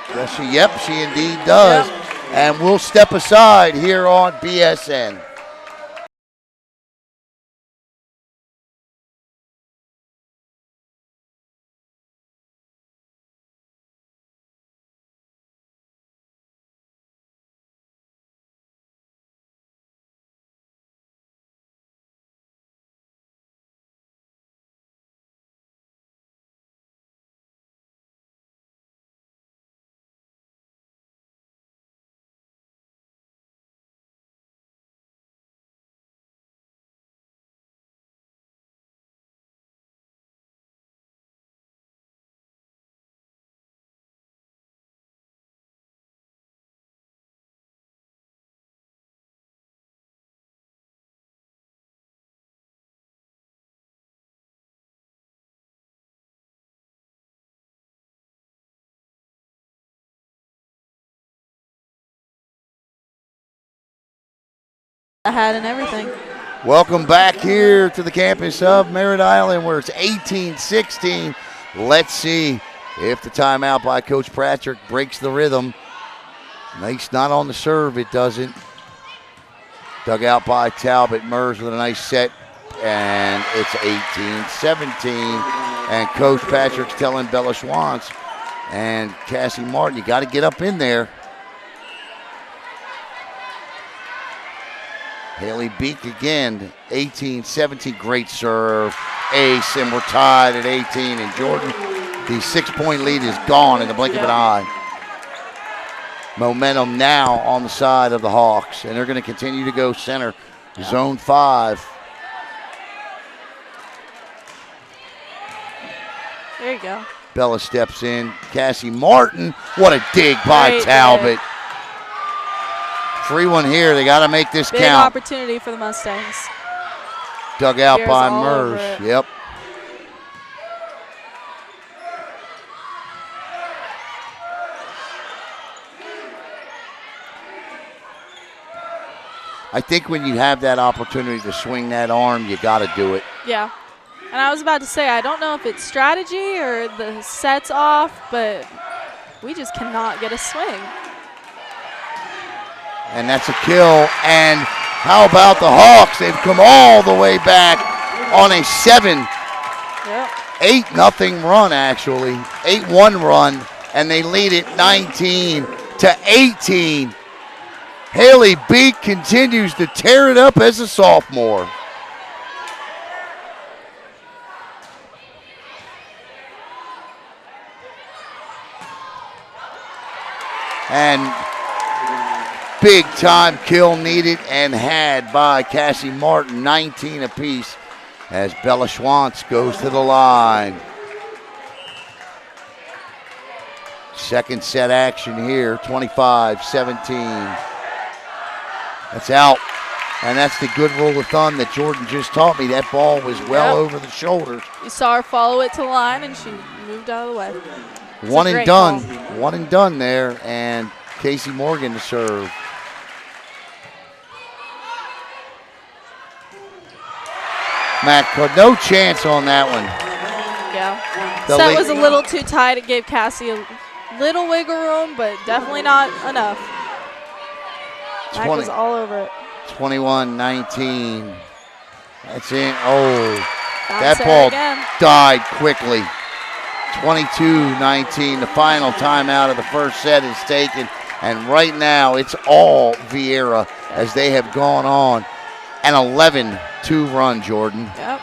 Yes, she indeed does. Yep. And we'll step aside here on BSN. I had and everything. Welcome back here to the campus of Merritt Island, where it's 18-16. Let's see if the timeout by Coach Patrick breaks the rhythm. Nice, not on the serve, it doesn't. Dug out by Talbot. Mers with a nice set, and it's 18-17. And Coach Patrick's telling Bella Schwantz and Cassie Martin, you got to get up in there. Haley Beek again, 18-17, great serve, ace, and we're tied at 18. And Jordan, the 6-point lead is gone in the blink of an eye. Momentum now on the side of the Hawks, and they're going to continue to go center, zone 5. There you go. Bella steps in. Cassie Martin. What a dig by Great Talbot. dig. 3-1 here. They got to make this Big count. opportunity for the Mustangs. Dug out Viera's by all over Mers. it. Yep. I think when you have that opportunity to swing that arm, you got to do it. Yeah. And I was about to say, I don't know if it's strategy or the set's off, but we just cannot get a swing. And that's a kill. And how about the Hawks? They've come all the way back on a 8-0 run, actually. 8-1 run, and they lead it 19-18. Haley Beek continues to tear it up as a sophomore. And big time kill needed and had by Cassie Martin, 19 apiece, as Bella Schwantz goes to the line. Second set action here, 25-17. That's out. And that's the good rule of thumb that Jordan just taught me. That ball was well over the shoulders. You saw her follow it to the line, and she moved out of the way. One and done. One and done there. And Casey Morgan to serve. Matt, no chance on that one. Yeah. Set was a little too tight. It gave Cassie a little wiggle room, but definitely not enough. Mac was all over it. 21-19. That's it. Oh, Bounce that ball again. died quickly. 22-19. The final timeout of the first set is taken. And right now, it's all Viera as they have gone on an 11-2 run, Jordan. Yep.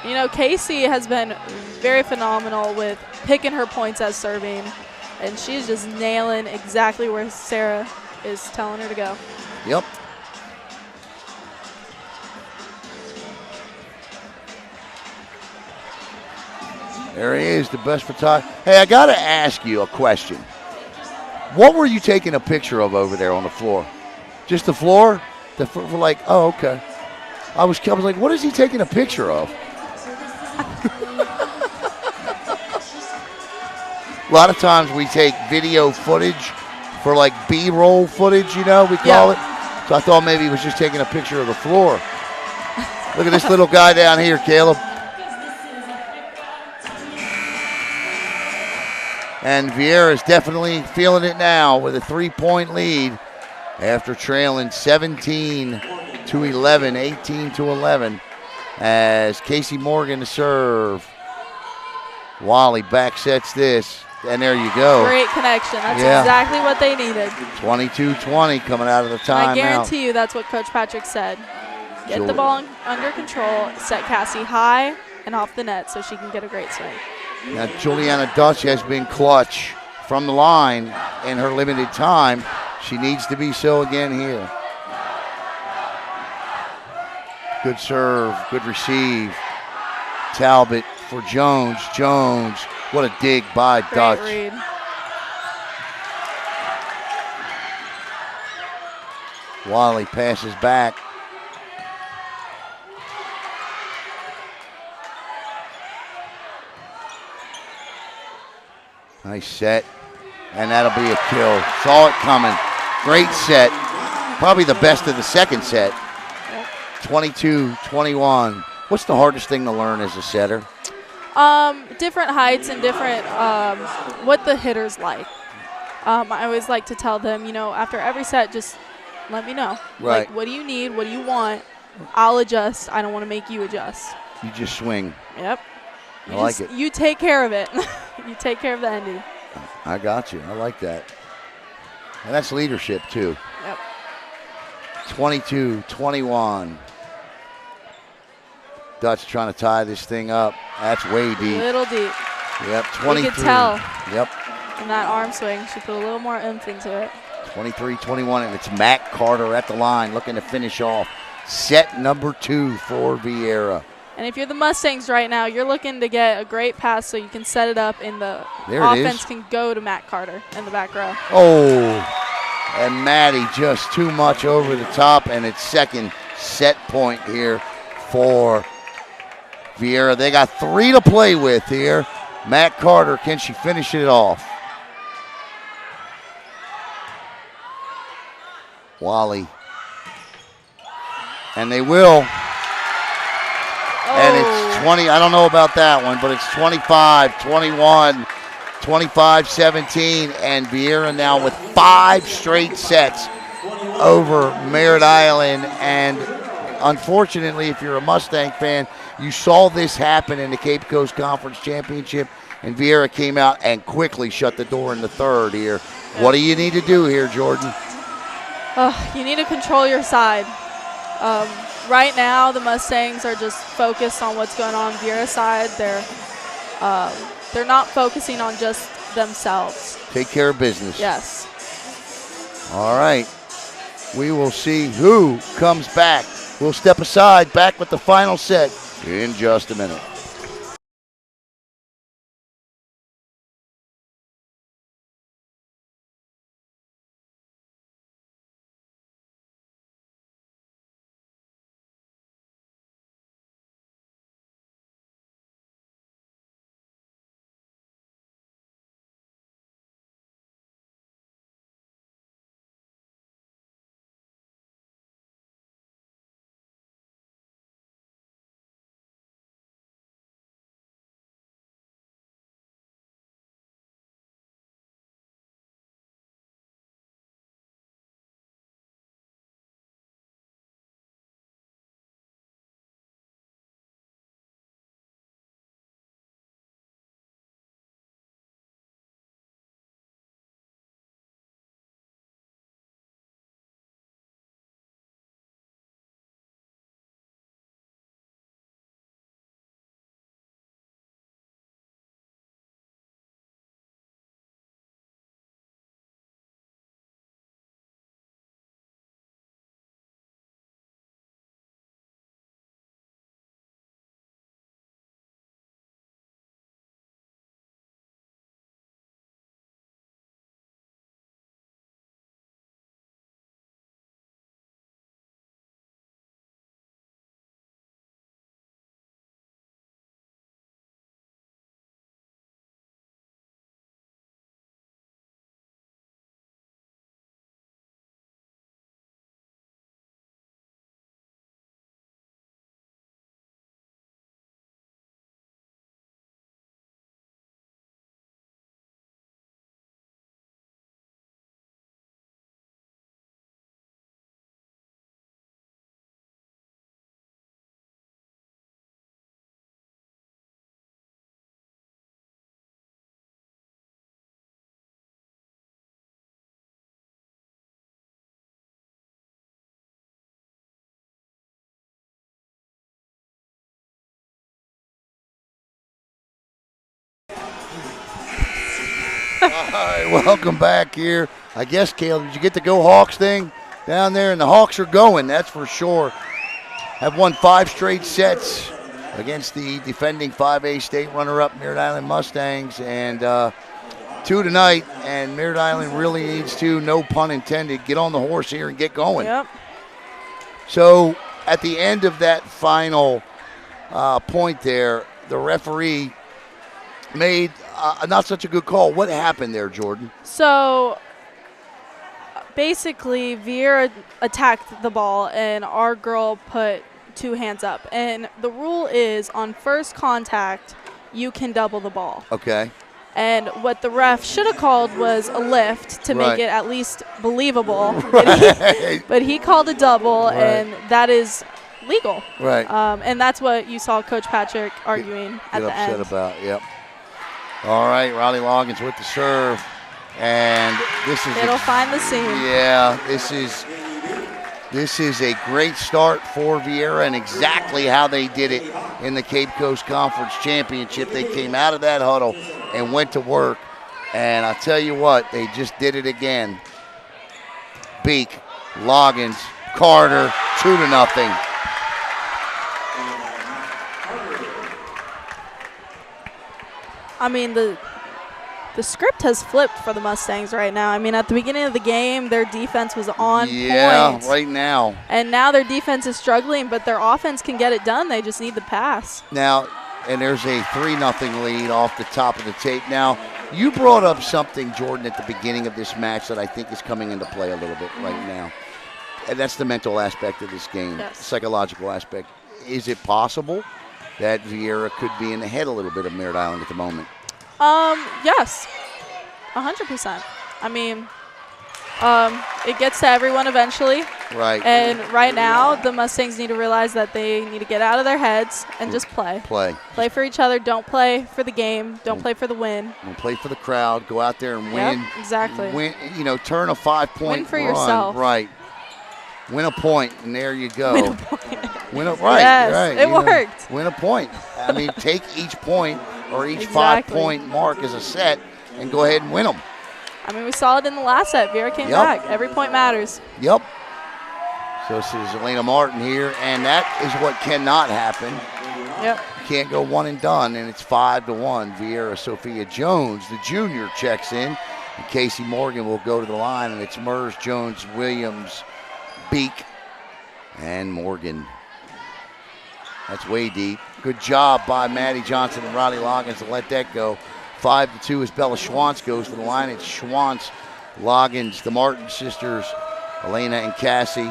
You know, Casey has been very phenomenal with picking her points as serving. And she's just nailing exactly where Sarah is telling her to go. Yep. There he is, the best photographer. Hey, I got to ask you a question. What were you taking a picture of over there on the floor? Just the floor? We're like, oh, okay. I was like, what is he taking a picture of? A lot of times we take video footage for like B-roll footage, we call it. So I thought maybe he was just taking a picture of the floor. Look at this little guy down here, Caleb. And Viera is definitely feeling it now with a 3-point lead after trailing 17-11, 18-11, as Casey Morgan to serve. Wally back sets this, and there you go. Great connection. That's exactly what they needed. 22-20 coming out of the timeout. I guarantee you that's what Coach Patrick said. Get the ball under control, set Cassie high and off the net so she can get a great swing. Now, Juliana Dutch has been clutch from the line in her limited time. She needs to be so again here. Good serve, good receive. Talbot for Jones. Jones, what a dig by Dutch. Great read. Wally passes back. Nice set, and that'll be a kill. Saw it coming. Great set. Probably the best of the second set. 22-21. What's the hardest thing to learn as a setter? Different heights and different what the hitter's like. I always like to tell them, after every set, just let me know. Right. Like, what do you need? What do you want? I'll adjust. I don't want to make you adjust. You just swing. Yep. I like it. You take care of it. You take care of the ending. I got you. I like that. And that's leadership, too. Yep. 22-21. Dutch trying to tie this thing up. That's way deep. Little deep. Yep, 23. You could tell. Yep. In that arm swing, she put a little more oomph into it. 23-21, and it's Matt Carter at the line looking to finish off set number 2 for Viera. And if you're the Mustangs right now, you're looking to get a great pass so you can set it up and the There offense can go to Matt Carter in the back row. Oh, and Maddie just too much over the top, and it's second set point here for Viera. They got 3 to play with here. Matt Carter, can she finish it off? Wally. And they will. And it's 20, I don't know about that one, but it's 25-21, 25-17, and Viera now with 5 straight sets over Merritt Island. And unfortunately, if you're a Mustang fan, you saw this happen in the Cape Coast Conference Championship, and Viera came out and quickly shut the door in the third here. What do you need to do here, Jordan? You need to control your side. Right now, the Mustangs are just focused on what's going on Viera's side. They're not focusing on just themselves. Take care of business. Yes. All right. We will see who comes back. We'll step aside, back with the final set in just a minute. All right, welcome back here. I guess, Caleb, did you get the Go Hawks thing down there? And the Hawks are going, that's for sure. Have won 5 straight sets against the defending 5A state runner-up Merritt Island Mustangs, and 2 tonight. And Merritt Island really needs to, no pun intended, get on the horse here and get going. Yep. So at the end of that final point there, the referee made not such a good call. What happened there, Jordan? So basically, Viera attacked the ball, and our girl put 2 hands up. And the rule is on first contact, you can double the ball. Okay. And what the ref should have called was a lift to Right. make it at least believable. Right. But he called a double, Right. and that is legal. Right. And that's what you saw Coach Patrick arguing at the upset end. about, yep. All right, Riley Loggins with the serve, and this is It'll find the seam. Yeah, this is a great start for Viera, and exactly how they did it in the Cape Coast Conference Championship. They came out of that huddle and went to work, and I tell you what, they just did it again. Beak, Loggins, Carter, 2-0. I mean, the script has flipped for the Mustangs right now. I mean, at the beginning of the game, their defense was on point. Yeah, right now. And now their defense is struggling, but their offense can get it done. They just need the pass. Now, and there's a 3-0 lead off the top of the tape. Now, you brought up something, Jordan, at the beginning of this match that I think is coming into play a little bit right now. And that's the mental aspect of this game, psychological aspect. Is it possible that Viera could be in the head a little bit of Merritt Island at the moment? Yes, 100%. I mean, it gets to everyone eventually. Right. And right now, the Mustangs need to realize that they need to get out of their heads and just play. Play for each other. Don't play for the game. Don't play for the win. Don't play for the crowd. Go out there and win. Yep, exactly. Win. Turn a 5-point win for run. yourself. Right. Win a point, and there you go. Win a point. Right. Yes, right. it worked. Win a point. I mean, take each point or each Exactly. 5-point mark as a set and go ahead and win them. I mean, we saw it in the last set. Viera came back. Every point matters. Yep. So this is Elena Martin here, and that is what cannot happen. Yep. You can't go one and done, and it's 5-1. Viera Sophia Jones, the junior, checks in. And Casey Morgan will go to the line, and it's Mers, Jones, Williams, Beek, and Morgan. That's way deep. Good job by Maddie Johnson and Ronnie Loggins to let that go. 5-2 as Bella Schwantz goes to the line. It's Schwantz, Loggins, the Martin sisters, Elena and Cassie,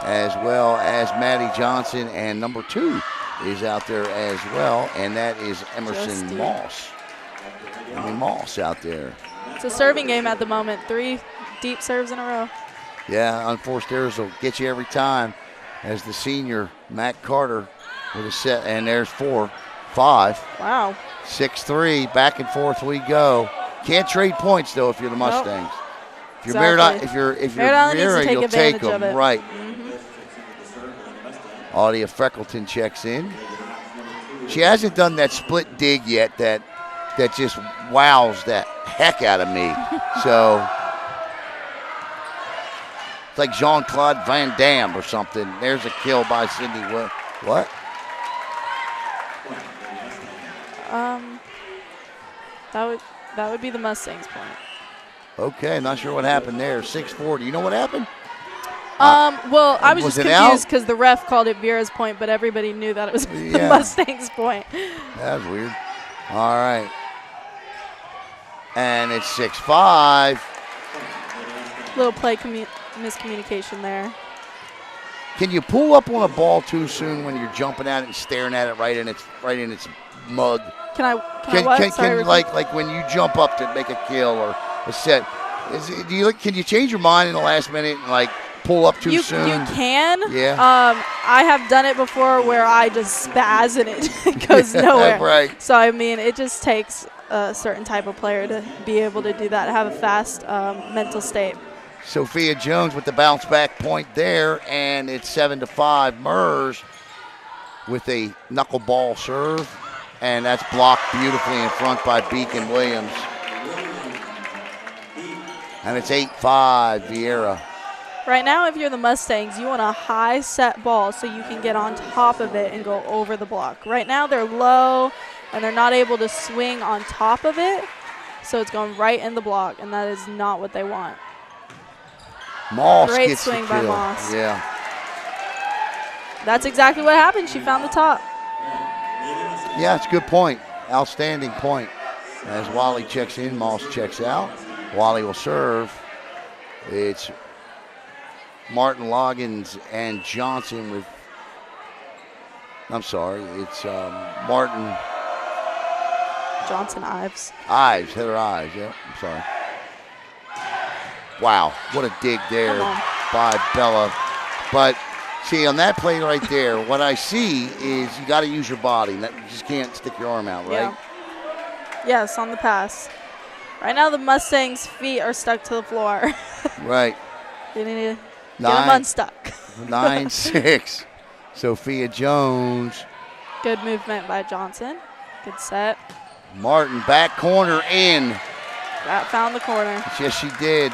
as well as Maddie Johnson, and number 2 is out there as well, and that is Emerson Moss. Moss out there. It's a serving game at the moment. 3 deep serves in a row. Yeah, unforced errors will get you every time, as the senior, Matt Carter, with a set, and there's 4-5. Wow. 6-3, back and forth we go. Can't trade points though if you're the Mustangs. Nope. If you're Merritt, if you're Viera, you'll take them. Right. Audia Freckleton checks in. She hasn't done that split dig yet that just wows the heck out of me. So it's like Jean-Claude Van Damme or something. There's a kill by Cindy. What? That would be the Mustangs' point. Okay, not sure what happened there. 6-4. Do you know what happened? Well, I was just it confused out? because the ref called it Viera's point, but everybody knew that it was the Mustangs' point. That was weird. All right. And it's 6-5. Little play miscommunication there. Can you pull up on a ball too soon when you're jumping at it and staring at it right in its mug? Can I what? Sorry, like when you jump up to make a kill or a set? Can you change your mind in the last minute and like pull up too soon? You can. Yeah. I have done it before where I just spaz and it goes nowhere. Right. So I mean, it just takes a certain type of player to be able to do that, have a fast mental state. Sophia Jones with the bounce back point there, and it's 7-5. Mers with a knuckleball serve, and that's blocked beautifully in front by Beacon Williams. And it's 8-5, Viera. Right now, if you're the Mustangs, you want a high set ball so you can get on top of it and go over the block. Right now, they're low, and they're not able to swing on top of it, so it's going right in the block, and that is not what they want. Moss Great gets swing the by kill. Moss. Yeah. That's exactly what happened. She found the top. Yeah, it's a good point. Outstanding point. As Wally checks in, Moss checks out. Wally will serve. It's Martin Loggins and Johnson with, I'm sorry, it's Martin. Johnson Ives. Heather Ives, yeah, I'm sorry. Wow, what a dig there by Bella. But see, on that play right there, what I see is you got to use your body. You just can't stick your arm out, right? Yeah. Yes, on the pass. Right now, the Mustangs' feet are stuck to the floor. Right. You need to get them unstuck. 9-6. Sophia Jones. Good movement by Johnson. Good set. Martin, back corner in. That found the corner. Yes, she did.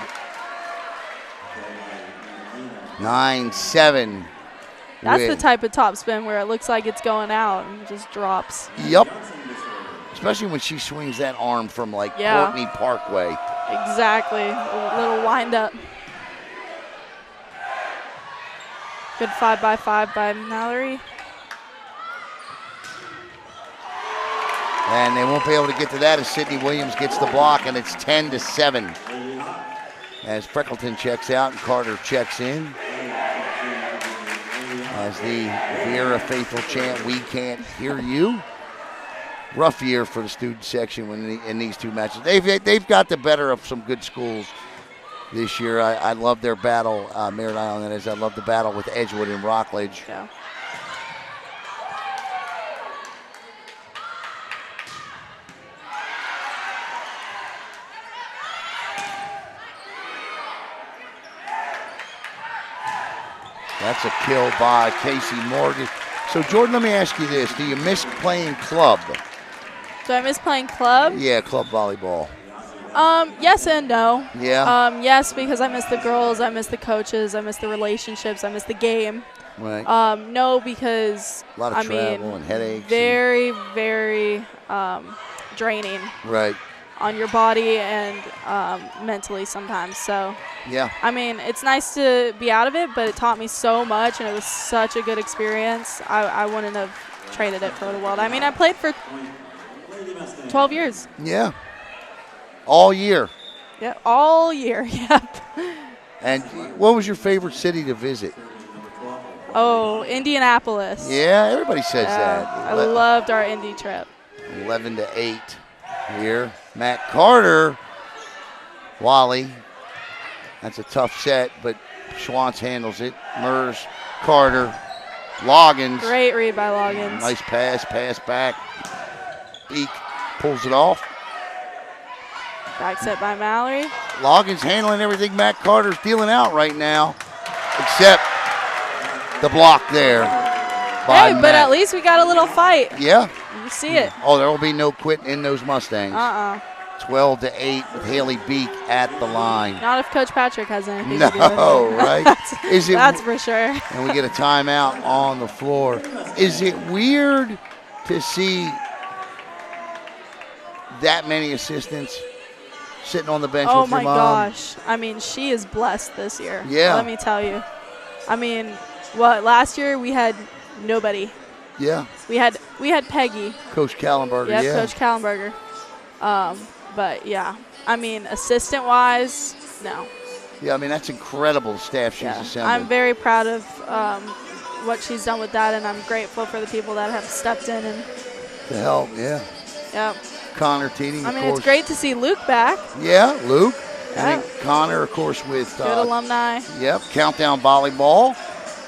9-7. That's the type of top spin where it looks like it's going out and it just drops. Yep. especially when she swings that arm from like Yeah. Courtney Parkway. Exactly. A little wind up. Good 5x5 by Mallory. And they won't be able to get to that as Sydney Williams gets the block, and it's 10-7. As Freckleton checks out and Carter checks in. As the Viera faithful chant, "We can't hear you." Rough year for the student section in these two matches. They've got the better of some good schools this year. I love their battle, Merritt Island, that is. I love the battle with Edgewood and Rockledge. Yeah. That's a kill by Casey Morgan. So, Jordan, let me ask you this. Do you miss playing club? Do I miss playing club? Yeah, club volleyball. Yes and no. Yeah? Yes, because I miss the girls, I miss the coaches, I miss the relationships, I miss the game. Right. No, because A lot of travel and headaches. Very, very draining Right. on your body and mentally sometimes. So, Yeah. I mean, it's nice to be out of it, but it taught me so much, and it was such a good experience. I wouldn't have traded it for the world. I mean, I played for 12 years. Yeah. All year. Yeah, all year. Yep. And what was your favorite city to visit? Oh, Indianapolis. Yeah, everybody says Yeah, that. I loved our Indy trip. 11-8 here. Matt Carter. Wally. That's a tough set, but Schwantz handles it. Mers, Carter, Loggins. Great read by Loggins. Nice pass back. Beak pulls it off. Back set by Mallory. Loggins handling everything Matt Carter's dealing out right now, except the block there by Hey, but Matt. at least we got a little fight. Yeah. You see it. Oh, there will be no quitting in those Mustangs. 12-8 with Haley Beak at the line. Not if Coach Patrick has anything to do with it. No, right? That's for sure. And we get a timeout on the floor. Is it weird to see that many assistants sitting on the bench Oh with your my mom? gosh. I mean, she is blessed this year. Yeah. Let me tell you. I mean, last year we had nobody. Yeah. We had Peggy. Coach Kallenberger, Yep, yeah. Coach Kallenberger. But yeah, I mean, assistant-wise, no. Yeah, I mean, that's incredible, the staff she's assembled. I'm very proud of what she's done with that, and I'm grateful for the people that have stepped in and to help, yeah. Yep. Connor Teating, I of mean, course. it's great to see Luke back. Yeah, Luke. Yeah. And then Connor, of course, with Good alumni. Yep, Countdown Volleyball.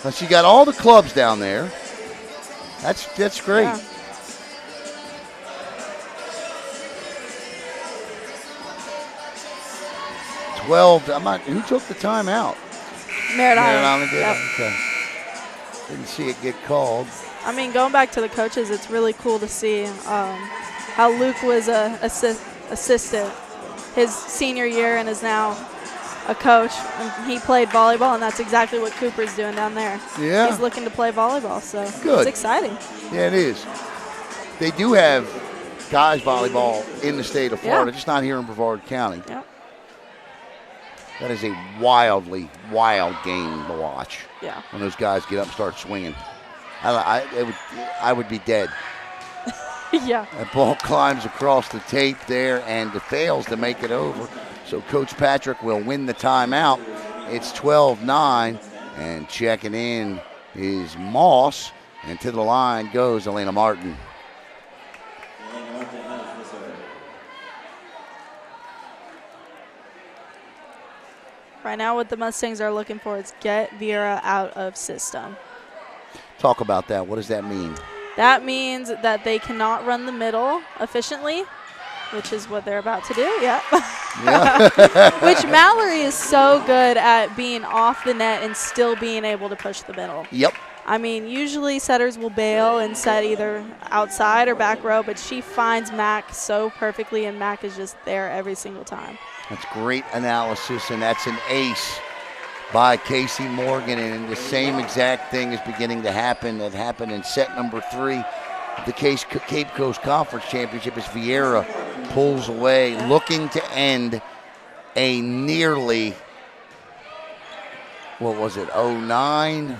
And she got all the clubs down there. That's great. Yeah. Who took the timeout? Merritt Island. did. Yep. Okay. Didn't see it get called. I mean, going back to the coaches, it's really cool to see how Luke was a assistant his senior year and is now a coach. And he played volleyball, and that's exactly what Cooper's doing down there. Yeah. He's looking to play volleyball, so Good. it's exciting. Yeah, it is. They do have guys volleyball in the state of Florida, just not here in Brevard County. Yep. That is a wildly wild game to watch. Yeah. When those guys get up and start swinging. I would be dead. Yeah. That ball climbs across the tape there and fails to make it over. So Coach Patrick will win the timeout. It's 12-9, and checking in is Moss, and to the line goes Elena Martin. Right now what the Mustangs are looking for is get Viera out of system. Talk about that. What does that mean? That means that they cannot run the middle efficiently, which is what they're about to do. Yep. Yeah. Which Mallory is so good at being off the net and still being able to push the middle. Yep. I mean, usually setters will bail and set either outside or back row, but she finds Mac so perfectly, and Mac is just there every single time. That's great analysis, and that's an ace by Casey Morgan, and the same exact thing is beginning to happen. That happened in set number 3. the Cape Coast Conference Championship as Viera pulls away, looking to end a nearly, what was it, 09?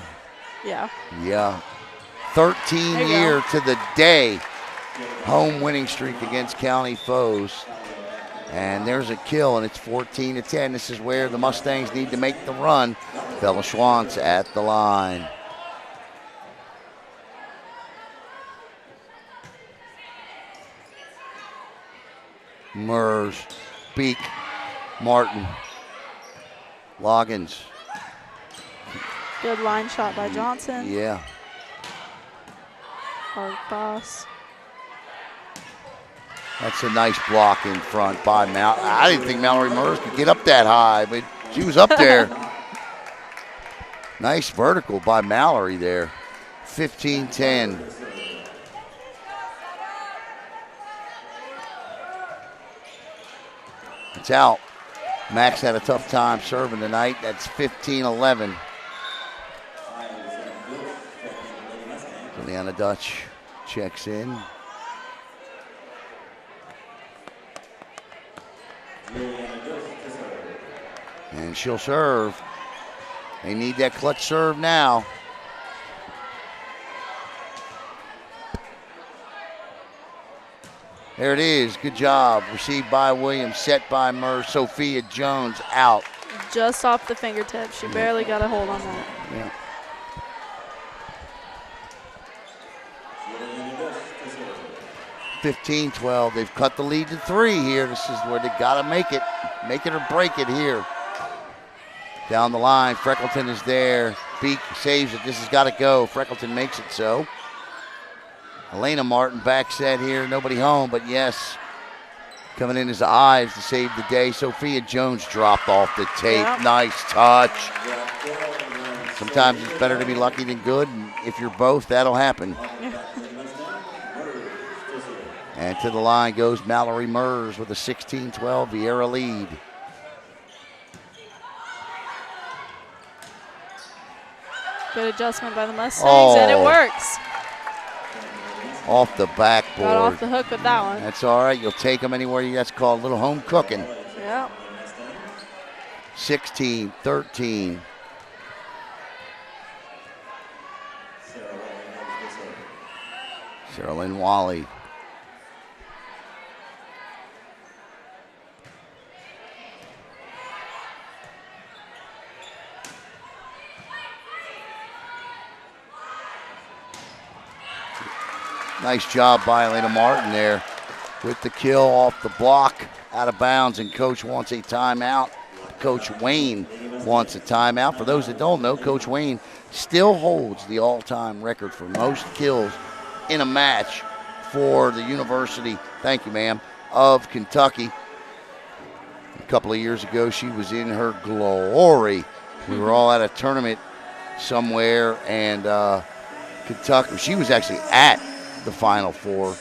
Yeah. Yeah. 13-year to the day home winning streak against county foes. And there's a kill, and it's 14-10. This is where the Mustangs need to make the run. Bella Schwantz at the line. Mers, Beek, Martin, Loggins. Good line shot by Johnson. Yeah. Hard cross. That's a nice block in front by Mallory. I didn't think Mallory Mers could get up that high, but she was up there. Nice vertical by Mallory there. 15-10. It's out. Max had a tough time serving tonight. That's 15-11. Juliana Dutch checks in. And she'll serve. They need that clutch serve now. There it is. Good job. Received by Williams, set by Mers. Sophia Jones out. Just off the fingertips. She barely got a hold on that. Yeah. (15-12). They've cut the lead to 3 here. This is where they got to make it or break it here. Down the line, Freckleton is there. Beek saves it. This has got to go. Freckleton makes it so. Elena Martin back set here. Nobody home, but yes, coming in as Ives to save the day. Sophia Jones dropped off the tape. Yep. Nice touch. Sometimes it's better to be lucky than good, and if you're both, that'll happen. And to the line goes Mallory Mers with a 16-12 Viera lead. Good adjustment by the Mustangs, and it works. Off the backboard. Got off the hook with that one. That's all right. You'll take them anywhere. That's called a little home cooking. Yeah. 16-13. Sarah Lynn Wally. Nice job by Elena Martin there with the kill off the block, out of bounds, and Coach wants a timeout. Coach Wayne wants a timeout. For those that don't know, Coach Wayne still holds the all-time record for most kills in a match for the University, thank you, ma'am, of Kentucky. A couple of years ago, she was in her glory. We were all at a tournament somewhere, and Kentucky, she was actually at the Final Four,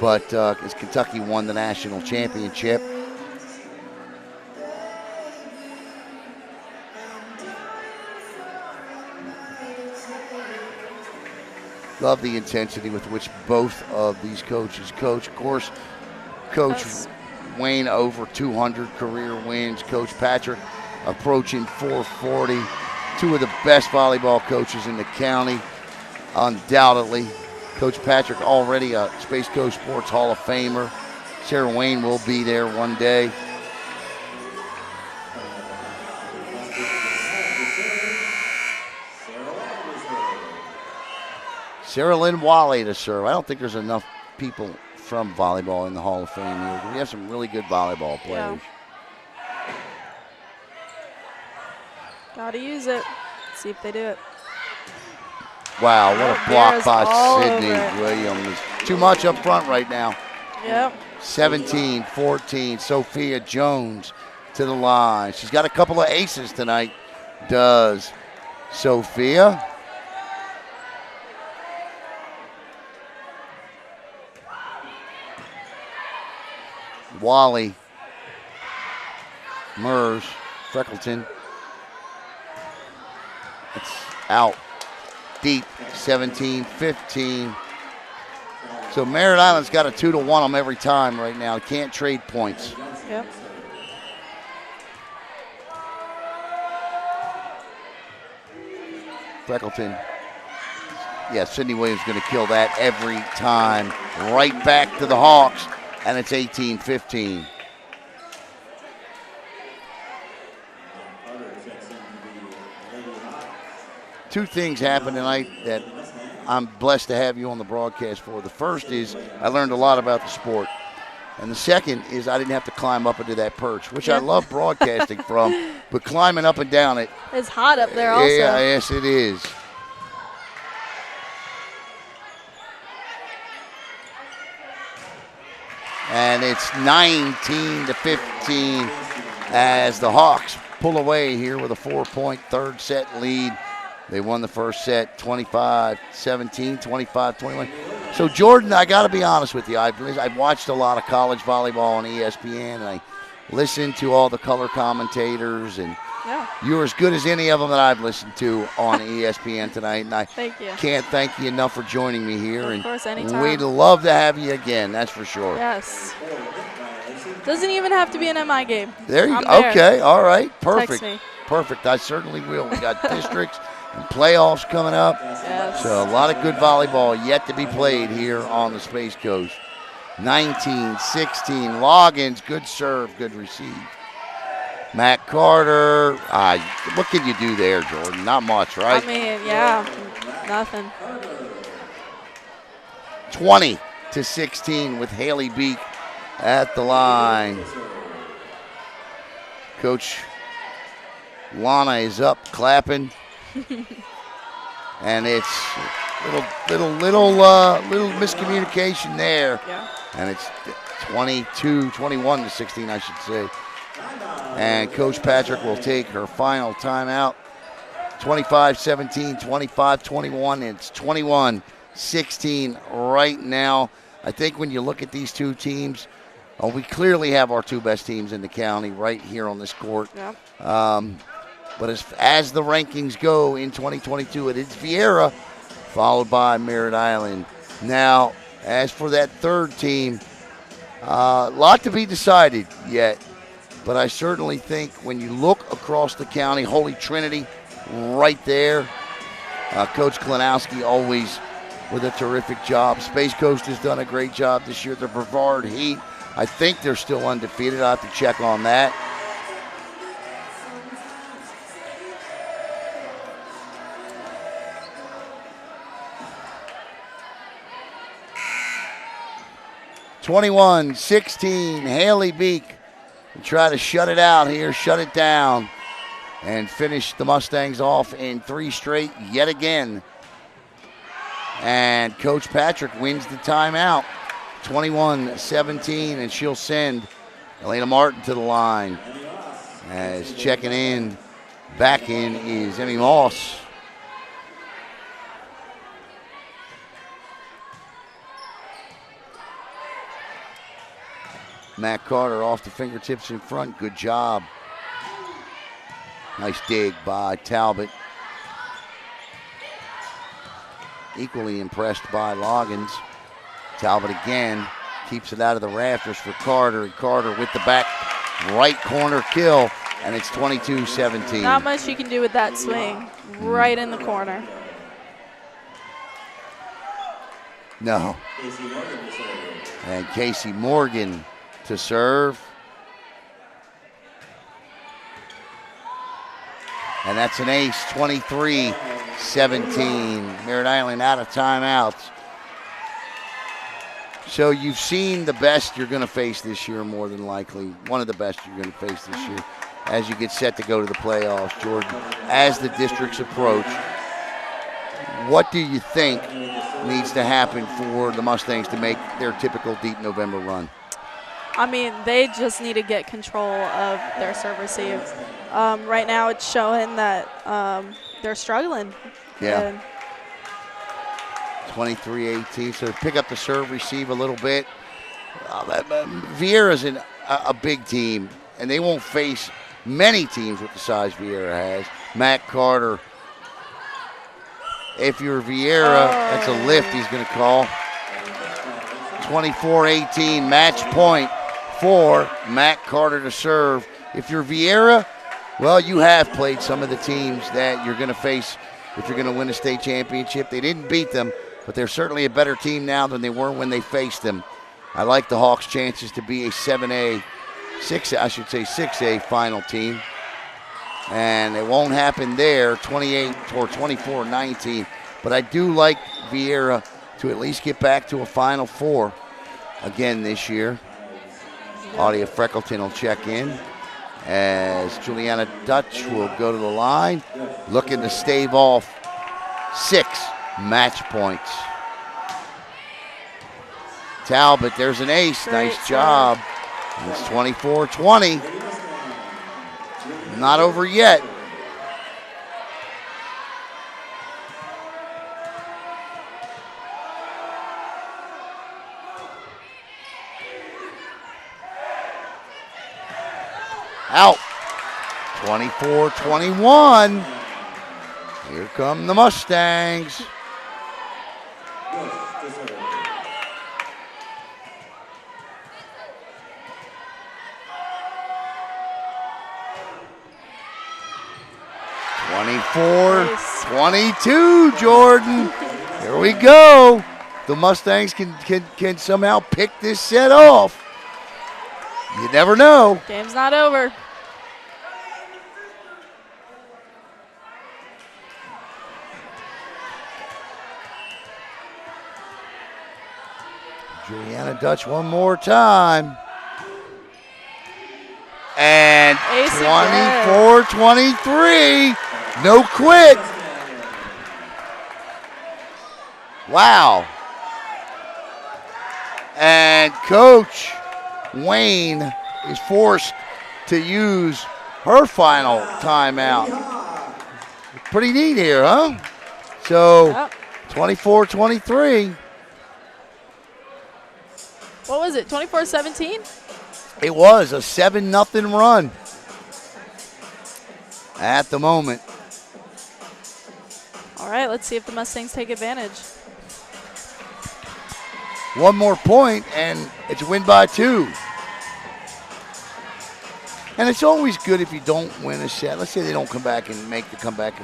but as Kentucky won the national championship. Love the intensity with which both of these coaches coach. Of course, Coach Wayne over 200 career wins. Coach Patrick approaching 440. Two of the best volleyball coaches in the county, undoubtedly. Coach Patrick already a Space Coast Sports Hall of Famer. Sarah Wayne will be there one day. Sarah Lynn Wally to serve. I don't think there's enough people from volleyball in the Hall of Fame here. We have some really good volleyball players. Yeah. Gotta use it. See if they do it. Wow, what a block by Sydney over. Williams. Too much up front right now. Yep. 17-14. Sophia Jones to the line. She's got a couple of aces tonight. Does Sophia. Wally. Mers. Freckleton. It's out. Deep, 17-15. So Merritt Island's got a 2-1 them every time right now. Can't trade points. Yep. Freckleton. Yeah, Sidney Williams going to kill that every time. Right back to the Hawks, and it's 18-15. Two things happened tonight that I'm blessed to have you on the broadcast for. The first is I learned a lot about the sport. And the second is I didn't have to climb up into that perch, which I love broadcasting from, but climbing up and down it. It's hot up there also. Yeah, yes, it is. And it's 19-15 as the Hawks pull away here with a 4-point third set lead. They won the first set 25-17, 25-21. So, Jordan, I got to be honest with you. I've watched a lot of college volleyball on ESPN, and I listened to all the color commentators, and you're as good as any of them that I've listened to on ESPN tonight. And I can't thank you enough for joining me here. Of course, anytime. We'd love to have you again, that's for sure. Yes. Doesn't even have to be an MI game. There you go. Okay, all right. Perfect. Text me. Perfect. I certainly will. We got districts and playoffs coming up. Yes. So a lot of good volleyball yet to be played here on the Space Coast. 19-16. Loggins, good serve, good receive. Matt Carter. What can you do there, Jordan? Not much, right? I mean, yeah, nothing. 20-16 with Haley Beek at the line. Coach Lana is up clapping. And it's little miscommunication there. Yeah. And it's 21-16, I should say. And Coach Patrick will take her final timeout. 25-17, 25-21, and it's 21-16 right now. I think when you look at these two teams, we clearly have our two best teams in the county right here on this court. Yeah. But as the rankings go in 2022, it is Viera, followed by Merritt Island. Now, as for that third team, a lot to be decided yet. But I certainly think when you look across the county, Holy Trinity right there. Coach Klinowski always with a terrific job. Space Coast has done a great job this year. The Brevard Heat, I think they're still undefeated. I'll have to check on that. (21-16) Haley Beek will try to shut it out here, shut it down, and finish the Mustangs off in 3 straight yet again. And Coach Patrick wins the timeout, 21-17, and she'll send Elena Martin to the line. As checking in, back in is Emmy Moss. Matt Carter off the fingertips in front. Good job. Nice dig by Talbot. Equally impressed by Loggins. Talbot again keeps it out of the rafters for Carter. And Carter with the back right corner kill. And it's 22-17. Not much you can do with that swing. Right in the corner. No. And Casey Morgan to serve. And that's an ace, 23-17. Merritt Island out of timeouts. So you've seen the best you're going to face this year, more than likely. One of the best you're going to face this year as you get set to go to the playoffs, Jordan. As the districts approach, what do you think needs to happen for the Mustangs to make their typical deep November run? I mean, they just need to get control of their serve receive. Right now it's showing that they're struggling. Yeah. 23-18, so pick up the serve receive a little bit. Viera's a big team, and they won't face many teams with the size Viera has. Matt Carter. If you're Viera, that's a lift he's going to call. 24-18, match point for Matt Carter to serve. If you're Viera, well, you have played some of the teams that you're going to face if you're going to win a state championship. They didn't beat them, but they're certainly a better team now than they were when they faced them. I like the Hawks' chances to be a 6A final team. And it won't happen there, 28 or 24-19. But I do like Viera to at least get back to a Final Four again this year. Audia Freckleton will check in as Juliana Dutch will go to the line, looking to stave off 6 match points. Talbot, there's an ace. Nice job. And it's 24-20. Not over yet. Out. 24-21. Here come the Mustangs. Nice. 24-22, Jordan. Here we go. The Mustangs can somehow pick this set off. You never know. Game's not over. Juliana Dutch one more time. And 24-23. No quit. Wow. And Coach Wayne is forced to use her final timeout. Pretty neat here, huh? So 24-23. What was it, 24-17? It was a 7-0 run at the moment. All right, let's see if the Mustangs take advantage. One more point, and it's a win by 2. And it's always good if you don't win a set. Let's say they don't come back and make the comeback.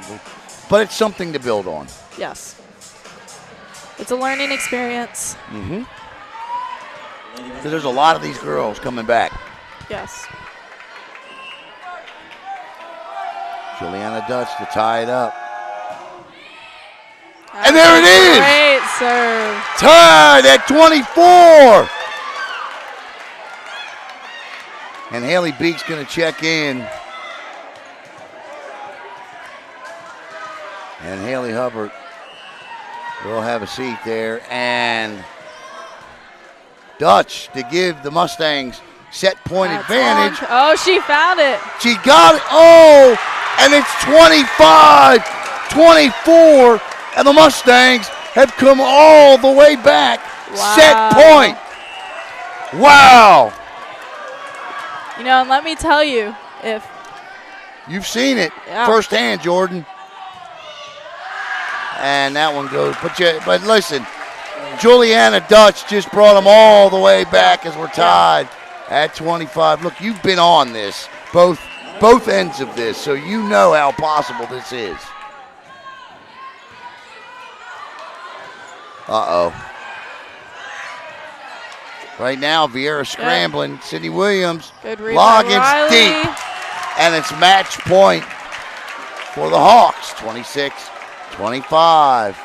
But it's something to build on. Yes. It's a learning experience. Mm-hmm. Because there's a lot of these girls coming back. Yes. Juliana Dutch to tie it up. And there it is! Great serve. Tied at 24. And Haley Beek's going to check in. And Haley Hubbard will have a seat there. And Dutch to give the Mustangs set point advantage. Oh, she found it. She got it. Oh, and it's 25-24. And the Mustangs have come all the way back. Wow. Set point. Wow. You know, and let me tell you, if you've seen it firsthand, Jordan. And that one goes. But listen, Juliana Dutch just brought them all the way back as we're tied at 25. Look, you've been on this, both ends of this, so you know how possible this is. Uh-oh. Right now, Viera scrambling. Yep. Sydney Williams. Good rebound, Loggins Riley. deep. And it's match point for the Hawks. 26-25.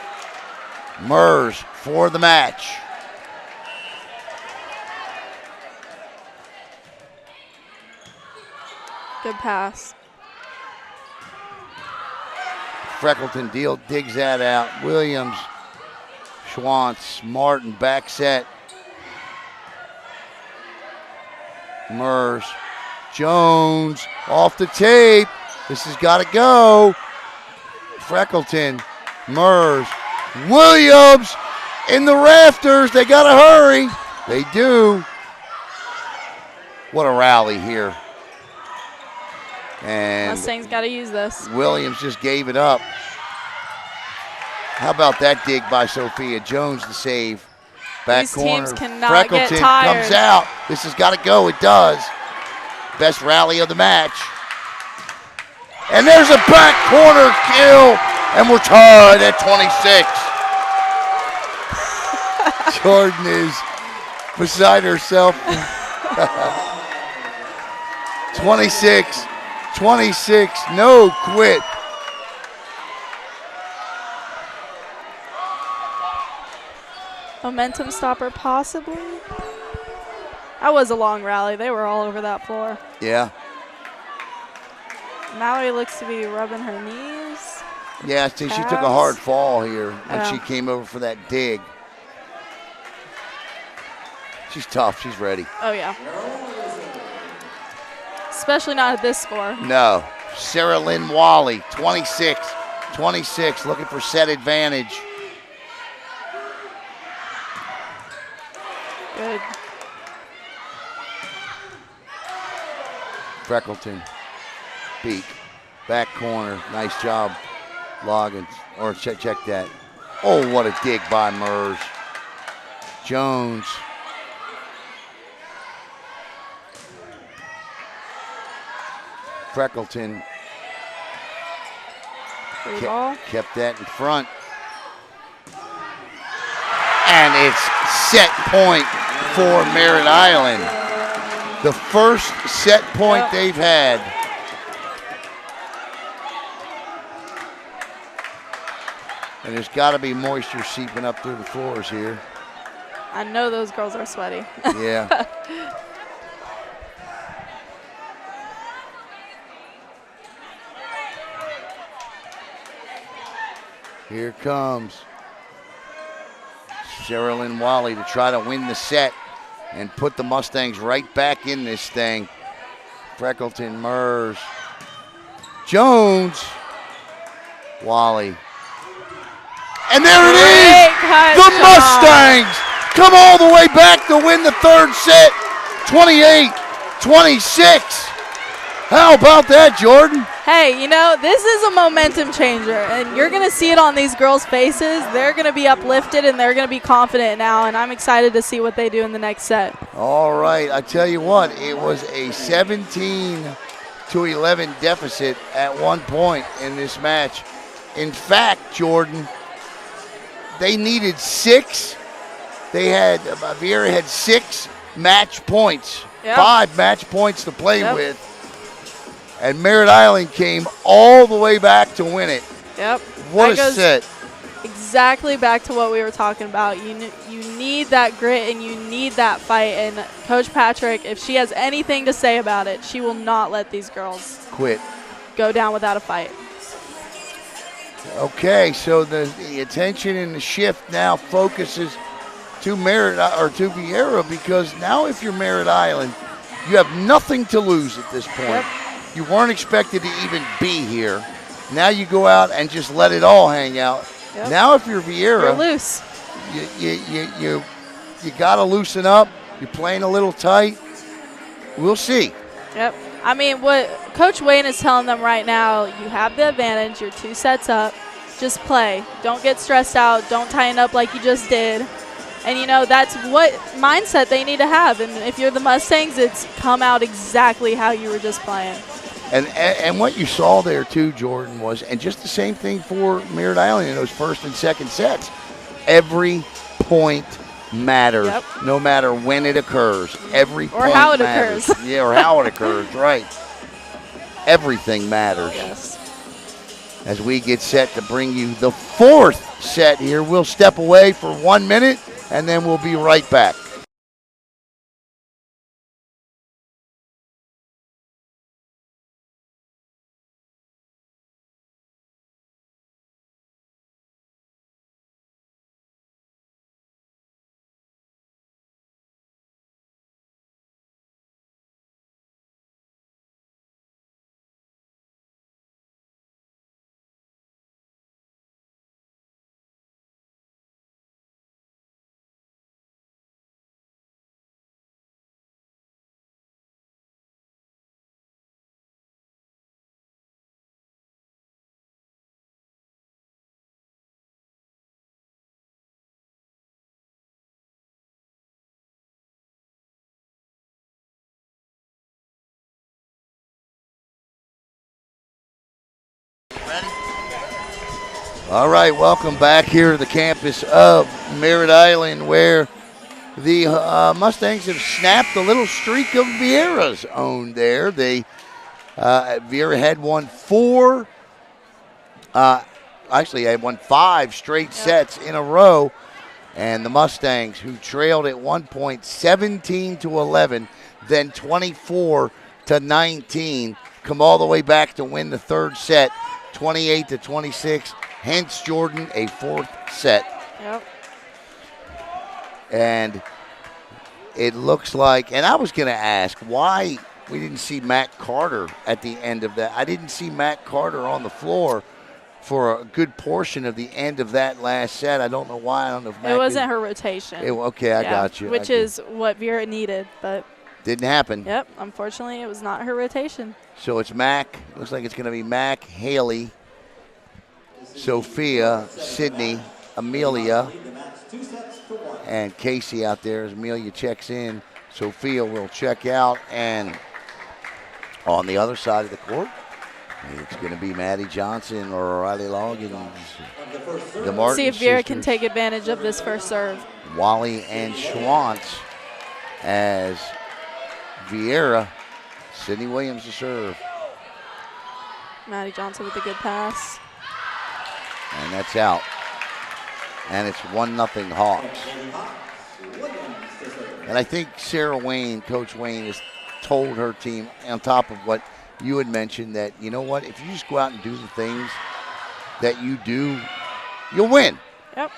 Mers for the match. Good pass. Freckleton digs that out. Williams, Schwantz, Martin, back set. Mers, Jones, off the tape. This has got to go. Freckleton, Mers, Williams in the rafters. They got to hurry. They do. What a rally here. And Mustangs got to use this. Williams just gave it up. How about that dig by Sophia Jones to save Back These corner. teams cannot get Freckleton tired. comes out. This has got to go. It does. Best rally of the match. And there's a back corner kill, and we're tied at 26. Jordan is beside herself. 26, no quit. Momentum stopper, possibly. That was a long rally. They were all over that floor. Yeah. Mallory looks to be rubbing her knees. Yeah, see, she took a hard fall here when she came over for that dig. She's tough. She's ready. Oh, yeah. Especially not at this score. No. Sarah Lynn Wally, 26, looking for set advantage. Good. Freckleton, Beak, back corner, nice job, Loggins, or check that. Oh, what a dig by Mers. Jones. Freckleton kept that in front. And it's set point for Merritt Island. The first set point they've had. And there's got to be moisture seeping up through the floors here. I know those girls are sweaty. Yeah. Here comes Sherilyn Wally to try to win the set and put the Mustangs right back in this thing. Freckleton, Mers, Jones, Wally. And there it is! The Mustangs come all the way back to win the third set, 28-26. How about that, Jordan? Hey, you know, this is a momentum changer, and you're going to see it on these girls' faces. They're going to be uplifted, and they're going to be confident now, and I'm excited to see what they do in the next set. All right, I tell you what, it was a 17-11 deficit at one point in this match. In fact, Jordan, they needed 6. They had, Viera had 6 match points, 5 match points to play with. And Merritt Island came all the way back to win it. Yep. What a set. Exactly back to what we were talking about. You need that grit and you need that fight. And Coach Patrick, if she has anything to say about it, she will not let these girls go down without a fight. Okay, so the attention and the shift now focuses to Viera, because now if you're Merritt Island, you have nothing to lose at this point. Yep. You weren't expected to even be here. Now you go out and just let it all hang out. Yep. Now if you're Viera, you're loose. You got to loosen up. You're playing a little tight. We'll see. Yep. I mean, what Coach Wayne is telling them right now, you have the advantage. You're 2 sets up. Just play. Don't get stressed out. Don't tighten up like you just did. And, you know, that's what mindset they need to have. And if you're the Mustangs, it's come out exactly how you were just playing. And what you saw there, too, Jordan, was, and just the same thing for Merritt Island in those first and second sets, every point matters, no matter when it occurs. Every point how it matters. occurs. Yeah, or how it occurs, right. Everything matters. Yes. As we get set to bring you the 4th set here, we'll step away for 1 minute, and then we'll be right back. All right, welcome back here to the campus of Merritt Island, where the Mustangs have snapped a little streak of Viera's own there. Viera had won five straight sets in a row, and the Mustangs, who trailed at one point 17-11, then 24-19, come all the way back to win the third set, 28-26. Hence, Jordan, a fourth set. Yep. And it looks like, and I was going to ask why we didn't see Matt Carter at the end of that. I didn't see Matt Carter on the floor for a good portion of the end of that last set. I don't know why. I don't know if Matt It wasn't her rotation. Okay, I got you. Which is what Viera needed, but didn't happen. Yep, unfortunately, it was not her rotation. So it's Mac. Looks like it's going to be Mac, Haley, Sophia, Sydney, Amelia, and Casey out there as Amelia checks in. Sophia will check out, and on the other side of the court, it's going to be Maddie Johnson or Riley Loggins. The Martin See if Viera sisters, can take advantage of this first serve. Wally and Schwantz as Viera. Sydney Williams to serve. Maddie Johnson with a good pass. And that's out. And it's 1-0 Hawks. And I think Sarah Wayne, Coach Wayne, has told her team, on top of what you had mentioned, that, you know what, if you just go out and do the things that you do, you'll win. Yep.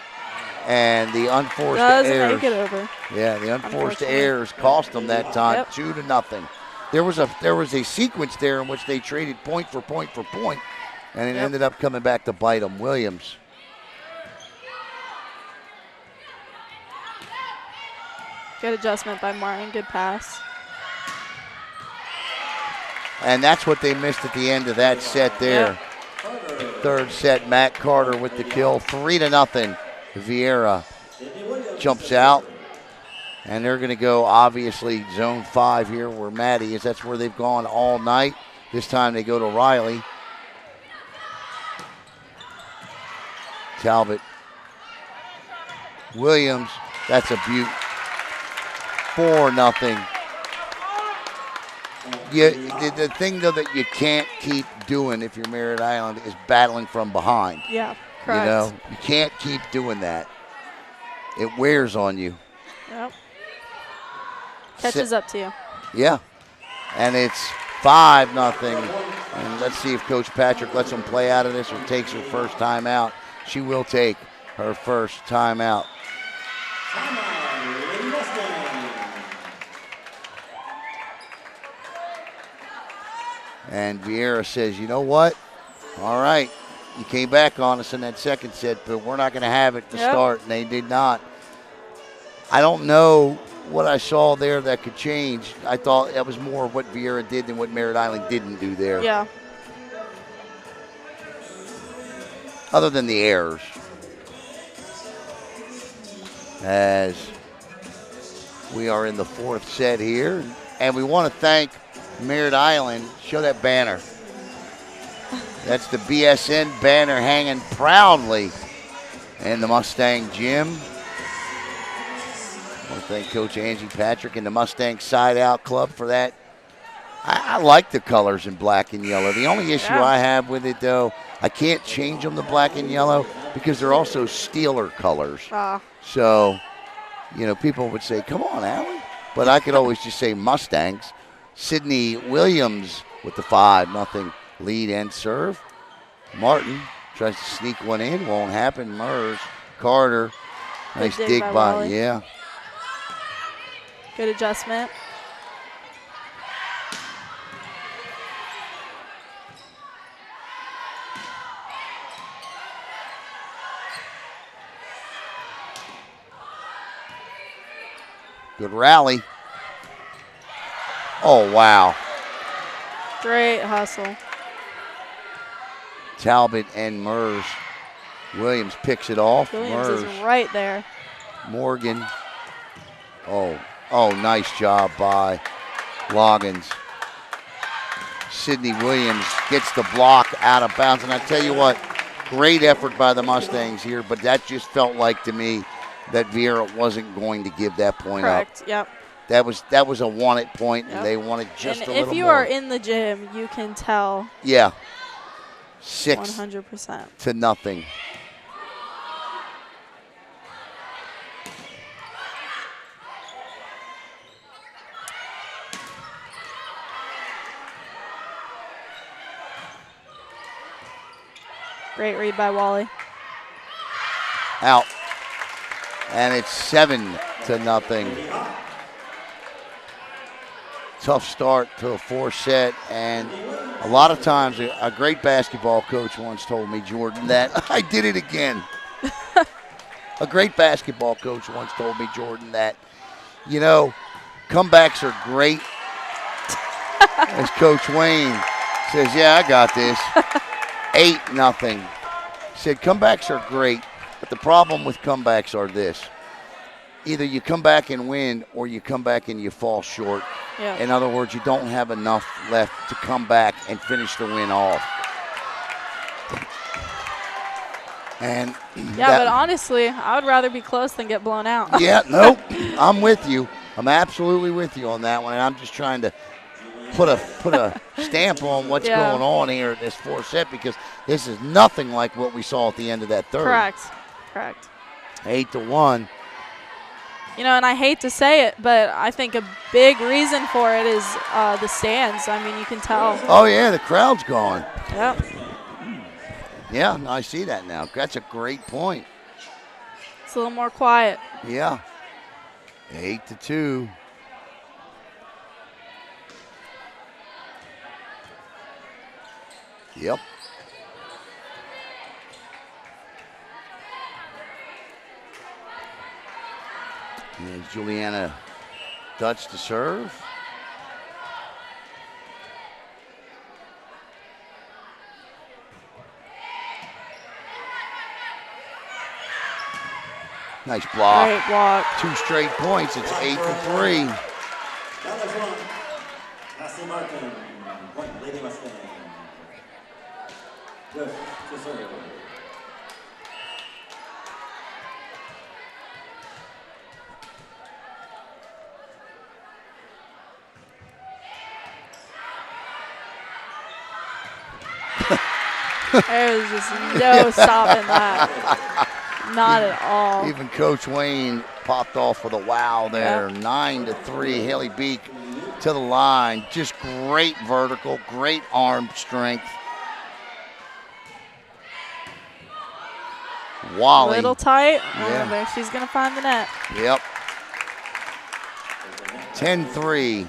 And the unforced Doesn't errors. make it over. Yeah, the unforced errors cost them that time, Yep. 2-0. There was a sequence there in which they traded point for point for point, and it ended up coming back to bite them. Williams. Good adjustment by Martin. Good pass. And that's what they missed at the end of that set there. Yep. Third set, Matt Carter with the kill. 3-0. Viera jumps out. And they're going to go, obviously, zone 5 here where Maddie is. That's where they've gone all night. This time they go to Riley. Talbot. Williams. That's a beaut. 4-0. The thing, though, that you can't keep doing if you're Merritt Island is battling from behind. Yeah, correct. You know, you can't keep doing that. It wears on you. Yep. Catches up to you. Yeah. And it's 5-0. And let's see if Coach Patrick lets them play out of this or takes her first timeout. She will take her first timeout. And Viera says, you know what? All right. You came back on us in that second set, but we're not going to have it to start. And they did not. I don't know what I saw there that could change. I thought that was more of what Viera did than what Merritt Island didn't do there. Yeah. Other than the errors. As we are in the fourth set here. And we want to thank Merritt Island. Show that banner. That's the BSN banner hanging proudly in the Mustang gym. I want to thank Coach Angie Patrick and the Mustang Side Out Club for that. I like the colors in black and yellow. The only issue I have with it, though, I can't change them to black and yellow because they're also Steeler colors. So, you know, people would say, come on, Alan. But I could always just say Mustangs. Sydney Williams with the 5-0 lead and serve. Martin tries to sneak one in. Won't happen. Mers. Carter. Nice dig by. Yeah. Good adjustment. Good rally. Oh, wow. Great hustle. Talbot and Mers. Williams picks it off. Williams Mers. is right there. Morgan. Oh, nice job by Loggins. Sidney Williams gets the block out of bounds. And I tell you what, great effort by the Mustangs here, but that just felt like to me that Viera wasn't going to give that point Correct. up. Yep. That was a wanted point, Yep. and they wanted just and a little more. if you are in the gym, you can tell. Yeah. 6 100%. to nothing. Great read by Wally. Out. And it's 7 to nothing. Tough start to a 4-set, and a lot of times a great basketball coach once told me, Jordan, that I did it again. A great basketball coach once told me, Jordan, that, you know, comebacks are great. As Coach Wayne says, yeah, I got this. 8-0. He said, comebacks are great, but the problem with comebacks are this. Either you come back and win or you come back and you fall short. Yeah. In other words, you don't have enough left to come back and finish the win off. And yeah, but honestly, I would rather be close than get blown out. Yeah, nope. I'm with you. I'm absolutely with you on that one, and I'm just trying to put a stamp on what's going on here in this 4th set, because this is nothing like what we saw at the end of that third. Correct. 8-1. You know, and I hate to say it, but I think a big reason for it is the stands. I mean, you can tell. Oh, yeah, the crowd's gone. Yep. Yeah, I see that now. That's a great point. It's a little more quiet. Yeah. 8-2. Yep. And Juliana Dutch to serve. Nice block. Great block. 2 straight points. It's 8-3. There was just no stopping that. Not at all. Even Coach Wayne popped off with a wow there. Yep. 9-3. Haley Beek to the line. Just great vertical, great arm strength. Wally. A little tight. Yeah. There she's going to find the net. Yep. 10-3.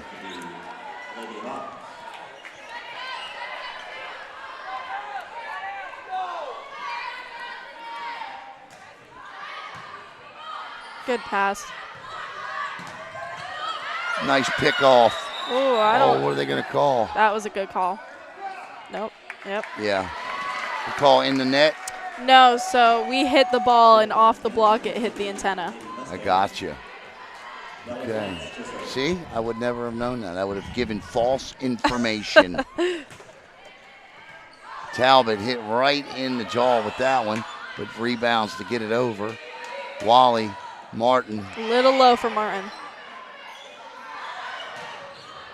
Good pass. Nice pick off. Ooh, I don't. What are they going to call? That was a good call. Nope. Yep. Yeah. The call in the net? No, so we hit the ball, and off the block, it hit the antenna. I got you. Okay. See, I would never have known that. I would have given false information. Talbot hit right in the jaw with that one, but rebounds to get it over. Wally, Martin. A little low for Martin.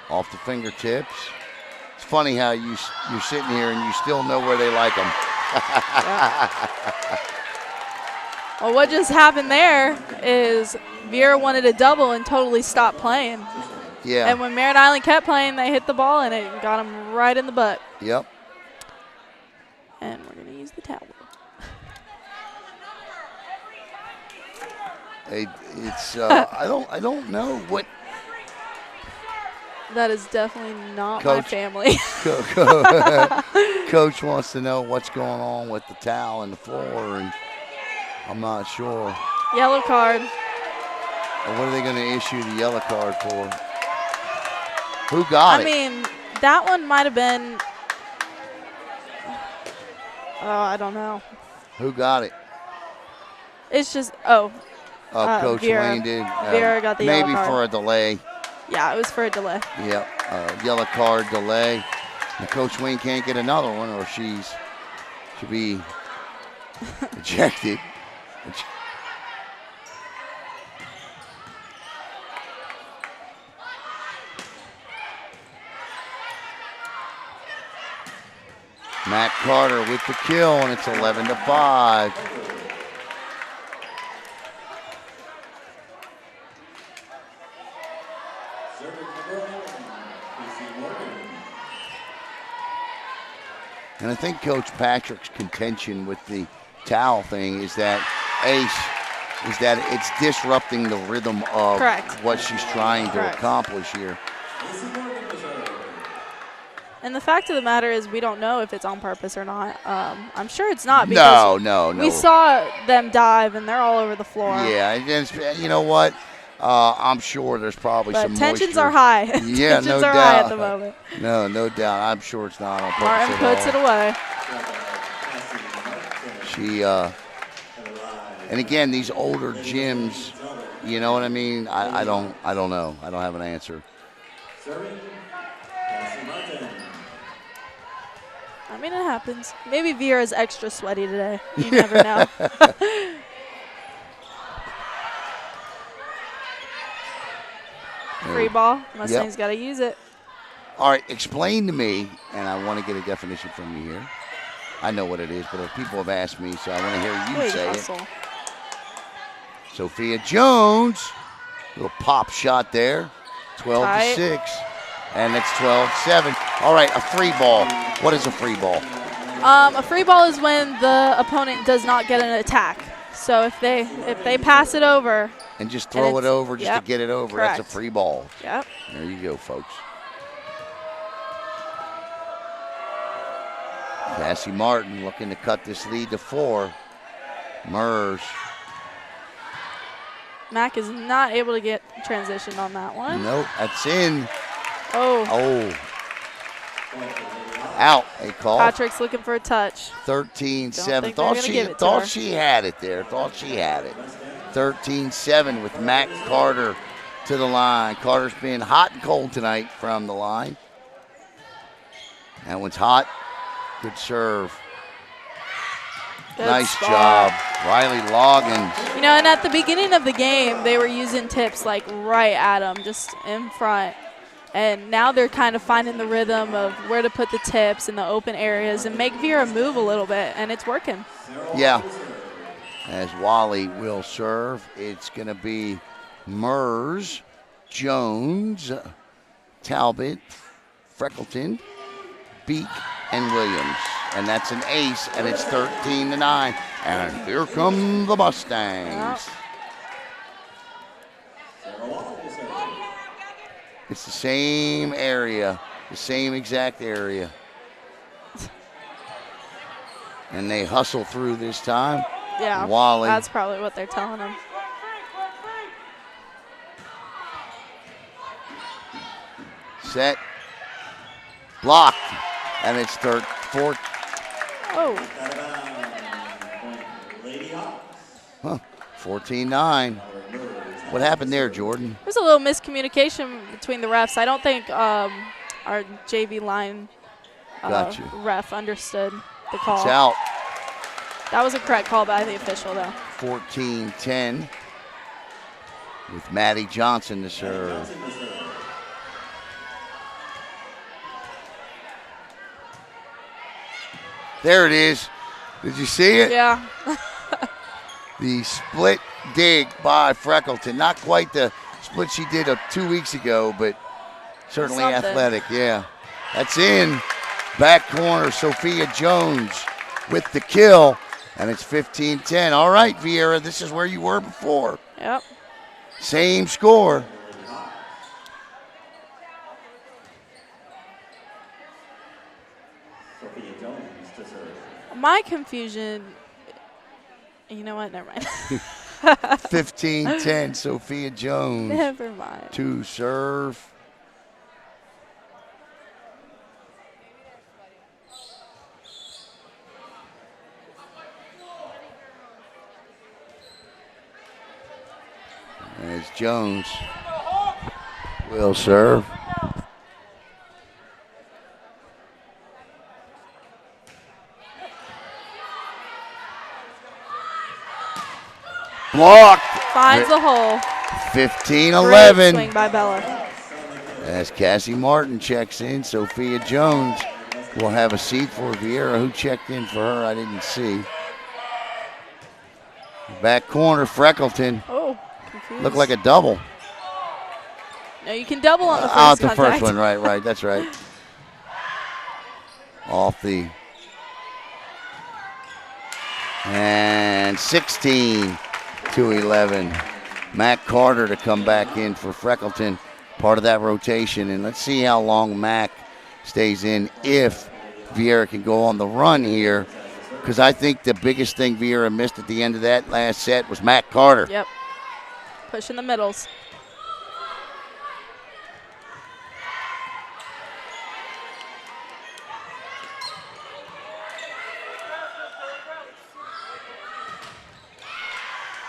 Off the fingertips. It's funny how you're sitting here and you still know where they like them. Well, what just happened there is Viera wanted a double and totally stopped playing. Yeah. And when Merritt Island kept playing, they hit the ball and it got them right in the butt. Yep. And we're going to use the towel. It's I don't know what. That is definitely not Coach, my family. Coach wants to know what's going on with the towel and the floor, and I'm not sure. Yellow card. What are they going to issue the yellow card for? Who got it? I mean, that one might have been. Oh, I don't know. Who got it? It's just Coach Viera. Wayne did. Viera got the yellow maybe card. for a delay. Yeah, it was for a delay. Yep. Yellow card delay. And Coach Wayne can't get another one, or should be ejected. Matt Carter with the kill, and it's 11-5. And I think Coach Patrick's contention with the towel thing is that it's disrupting the rhythm of what she's trying to accomplish here. And the fact of the matter is we don't know if it's on purpose or not. I'm sure it's not because no. We saw them dive, and they're all over the floor. Yeah, you know what? I'm sure there's probably some tensions moisture. Are high. Yeah, tensions no are doubt. high at the moment. No doubt. I'm sure it's not on purpose Martin puts it away. She, and again, these older gyms, you know what I mean? I don't know. I don't have an answer. I mean, it happens. Maybe Viera's extra sweaty today. You never know. Free ball. Mustangs got to use it. All right, explain to me, and I want to get a definition from you here. I know what it is, but people have asked me, so I want to hear you say it. Sophia Jones, little pop shot there, 12-6, and it's 12-7. All right, a free ball. What is a free ball? A free ball is when the opponent does not get an attack. So if they pass it over. And just throw it over just to get it over. Correct. That's a free ball. Yep. There you go, folks. Cassie Martin looking to cut this lead to 4. Mers. Mac is not able to get transition on that one. Nope, that's in. Oh. Out, a call. Patrick's looking for a touch. 13-7. Thought she had it there. Thought she had it. 13-7 with Mac Carter to the line. Carter's been hot and cold tonight from the line. That one's hot. Good serve. Nice job, Riley Loggins. You know, and at the beginning of the game, they were using tips like right at them, just in front. And now they're kind of finding the rhythm of where to put the tips in the open areas and make Viera move a little bit, and it's working. Yeah. As Wally will serve, it's going to be Mers, Jones, Talbot, Freckleton, Beek, and Williams. And that's an ace, and it's 13-9. And here come the Mustangs. It's the same area, the same exact area. And they hustle through this time. Yeah, Wally. That's probably what they're telling them. Set. Blocked. And it's 4. Oh. Huh. 14-9. What happened there, Jordan? There's a little miscommunication between the refs. I don't think our JV line ref understood the call. It's out. That was a correct call by the official, though. 14-10 with Maddie Johnson to serve. There it is. Did you see it? Yeah. The split dig by Freckleton. Not quite the split she did 2 weeks ago, but certainly Something. athletic, yeah. That's in. Back corner, Sophia Jones with the kill, and it's 15-10. All right, Viera, this is where you were before. Yep. Same score. My confusion, you know what, never mind. 15-10, Sophia Jones. Never mind. To serve. As Jones will serve. Blocked. Finds the hole. 15-11. Great swing by Bella. As Cassie Martin checks in, Sophia Jones will have a seat for Viera. Who checked in for her? I didn't see. Back corner, Freckleton. Oh, confused. Looked like a double. No, you can double on the first Out the contact. first one, right, that's right. Off the. And 16-11. Mac Carter to come back in for Freckleton, part of that rotation. And let's see how long Mac stays in if Viera can go on the run here. Because I think the biggest thing Viera missed at the end of that last set was Mac Carter. Yep. Pushing the middles.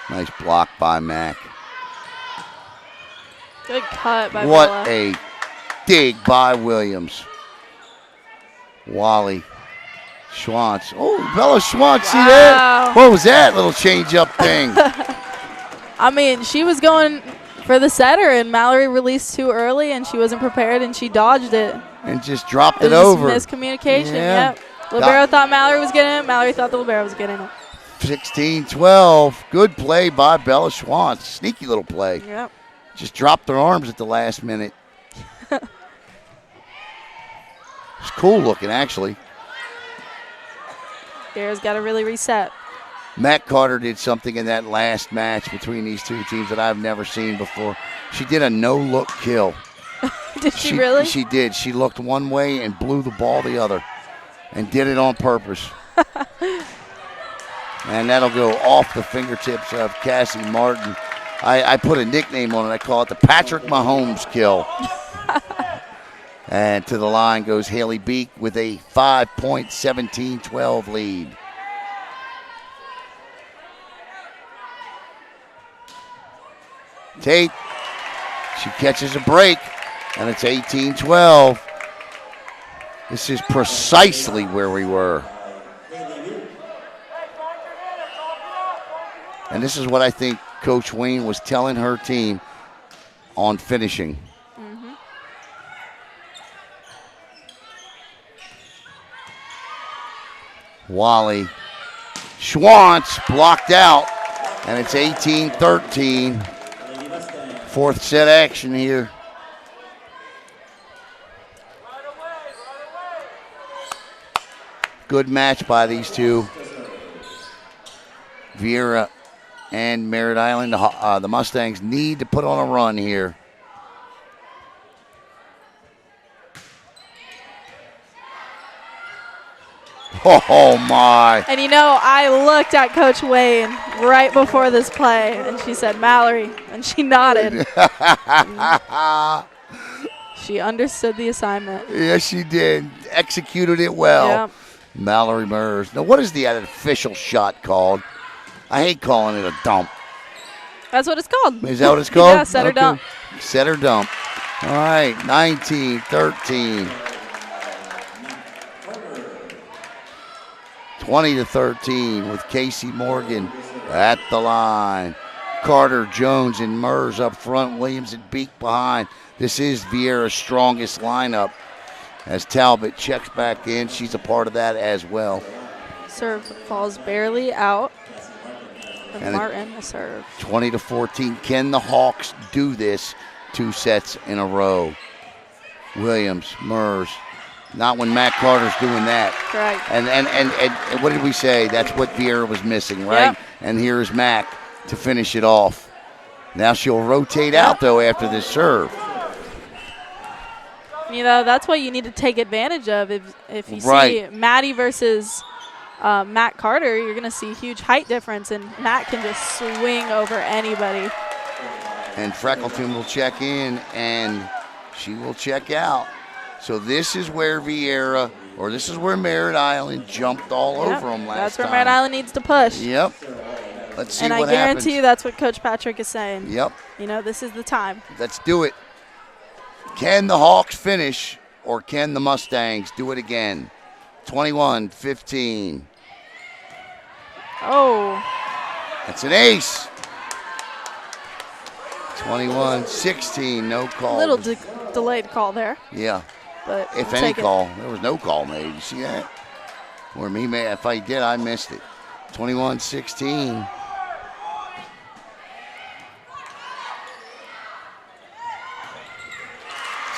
Nice block by Mac. Good cut by What Bella. a dig by Williams. Wally Schwantz. Oh, Bella Schwantz, see that? What was that little change-up thing? I mean, she was going for the setter, and Mallory released too early, and she wasn't prepared, and she dodged it. And just dropped it was over. Just miscommunication, Yeah. yep. Libero thought Mallory was getting it. Mallory thought the Libero was getting it. 16-12. Good play by Bella Schwantz. Sneaky little play. Yep. Just dropped her arms at the last minute. It's cool looking, actually. Viera's got to really reset. Matt Carter did something in that last match between these two teams that I've never seen before. She did a no-look kill. Did she really? She did. She looked one way and blew the ball the other and did it on purpose. And that'll go off the fingertips of Cassie Martin. I put a nickname on it. I call it the Patrick Mahomes kill. And to the line goes Haley Beek with a 5-point 17-12 lead. Tate, she catches a break, and it's 18-12. This is precisely where we were. And this is what I think Coach Wayne was telling her team on finishing. Mm-hmm. Wally Schwantz blocked out, and it's 18-13. Fourth set action here. Good match by these two. Viera and Merritt Island, the Mustangs need to put on a run here. Oh, my. And, you know, I looked at Coach Wayne right before this play, and she said, Mallory, and she nodded. She understood the assignment. Yes, she did. Executed it well. Yep. Mallory Murs. Now, what is the official shot called? I hate calling it a dump. That's what it's called. Is that what it's called? Yeah, set or dump. Set or dump. All right, 19-13. 20-13 with Casey Morgan at the line. Carter, Jones, and Murs up front. Williams and Beek behind. This is Viera's strongest lineup. As Talbot checks back in, she's a part of that as well. Serve falls barely out. And Martin will serve. 20-14. Can the Hawks do this 2 sets in a row? Williams, Murs. Not when Matt Carter's doing that. Right. And what did we say? That's what Viera was missing, right? Yep. And here's Mac to finish it off. Now she'll rotate out, though, after this serve. You know, that's what you need to take advantage of. If you Right. see Maddie versus Matt Carter, you're going to see huge height difference, and Matt can just swing over anybody. And Freckleton will check in, and she will check out. So this is where Viera, or this is where Merritt Island jumped all over them last time. That's where Merritt Island needs to push. Yep. Let's see and what happens. I guarantee you that's what Coach Patrick is saying. Yep. You know, this is the time. Let's do it. Can the Hawks finish, or can the Mustangs do it again? 21-15. Oh. That's an ace. 21-16, no call. A little delayed call there. Yeah. But If we'll any take it. call, there was no call made. You see that? Or if I did, I missed it. 21-16.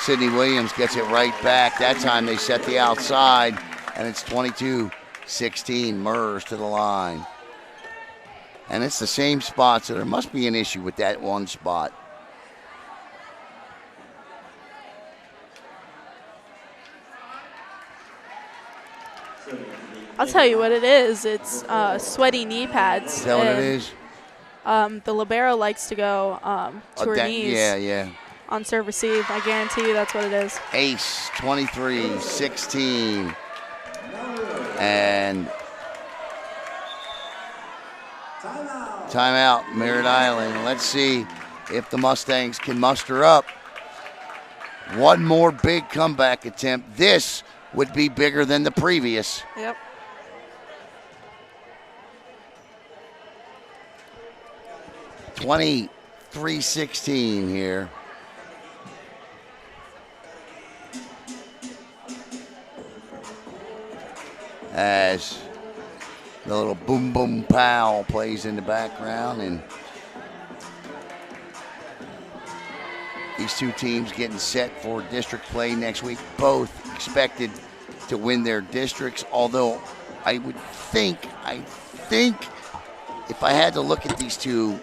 Sidney Williams gets it right back. That time they set the outside, and it's 22-16. Mers to the line. And it's the same spot, so there must be an issue with that one spot. I'll tell you what it is. It's sweaty knee pads. Is that what it is? The libero likes to go to her knees. Yeah. On serve receive. I guarantee you that's what it is. Ace, 23-16. And timeout, Merritt Island. Let's see if the Mustangs can muster up one more big comeback attempt. This would be bigger than the previous. Yep. $23-16 here. As the little boom boom pow plays in the background, and these two teams getting set for district play next week, both expected to win their districts, although I think if I had to look at these two,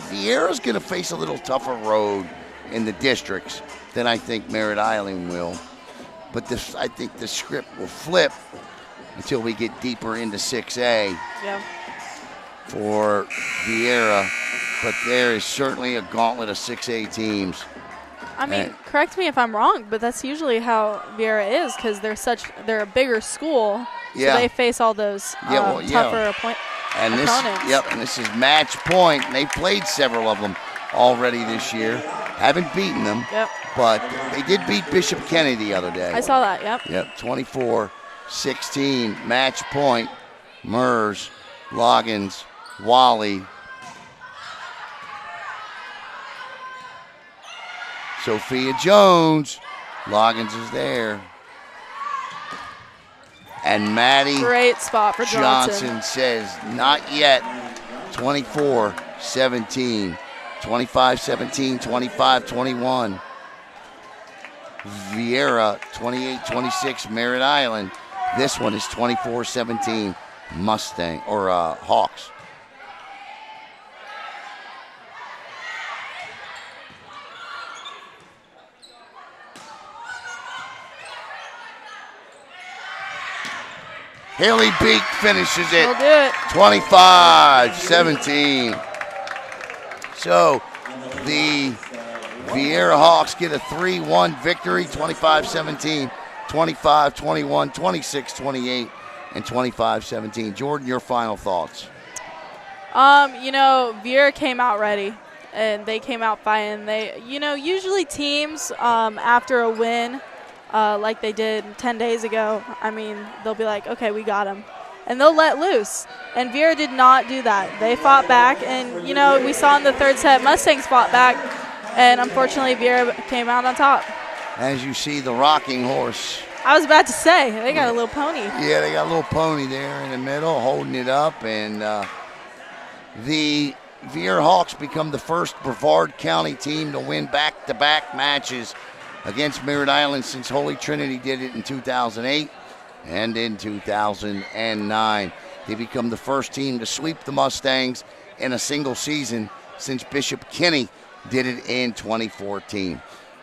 Viera's going to face a little tougher road in the districts than I think Merritt Island will. But I think the script will flip until we get deeper into 6A for Viera. But there is certainly a gauntlet of 6A teams. I mean, correct me if I'm wrong, but that's usually how Viera is because they're a bigger school, so they face all those tougher opponents. And this is match point. And they've played several of them already this year. Haven't beaten them, but they did beat Bishop Kenny the other day. I saw that, 24-16, match point. Mers, Loggins, Wally. Sophia Jones. Loggins is there. And Maddie great spot for Johnson says, not yet. 24-17. 25-17, 25-21. Viera, 28-26, Merritt Island. This one is 24-17, Mustang, or Hawks. Haley Beek finishes it. She'll do it. 25-17. So the Viera Hawks get a 3-1 victory, 25-17, 25-21, 26-28, and 25-17. Jordan, your final thoughts? Viera came out ready, and they came out fighting. They, usually teams after a win, like they did 10 days ago, they'll be like, okay, we got them. And they'll let loose. And Viera did not do that. They fought back, and, we saw in the third set, Mustangs fought back, and unfortunately Viera came out on top. As you see, the rocking horse. I was about to say, they got a little pony. Yeah, they got a little pony there in the middle, holding it up, and the Viera Hawks become the first Brevard County team to win back-to-back matches against Merritt Island since Holy Trinity did it in 2008 and in 2009. They become the first team to sweep the Mustangs in a single season since Bishop Kenny did it in 2014.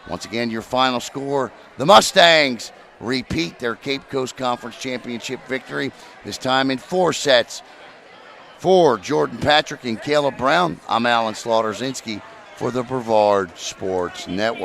Once again, your final score, the Mustangs repeat their Cape Coast Conference Championship victory, this time in 4 sets. For Jordan Patrick and Caleb Brown, I'm Alan Zlotorzynski for the Brevard Sports Network.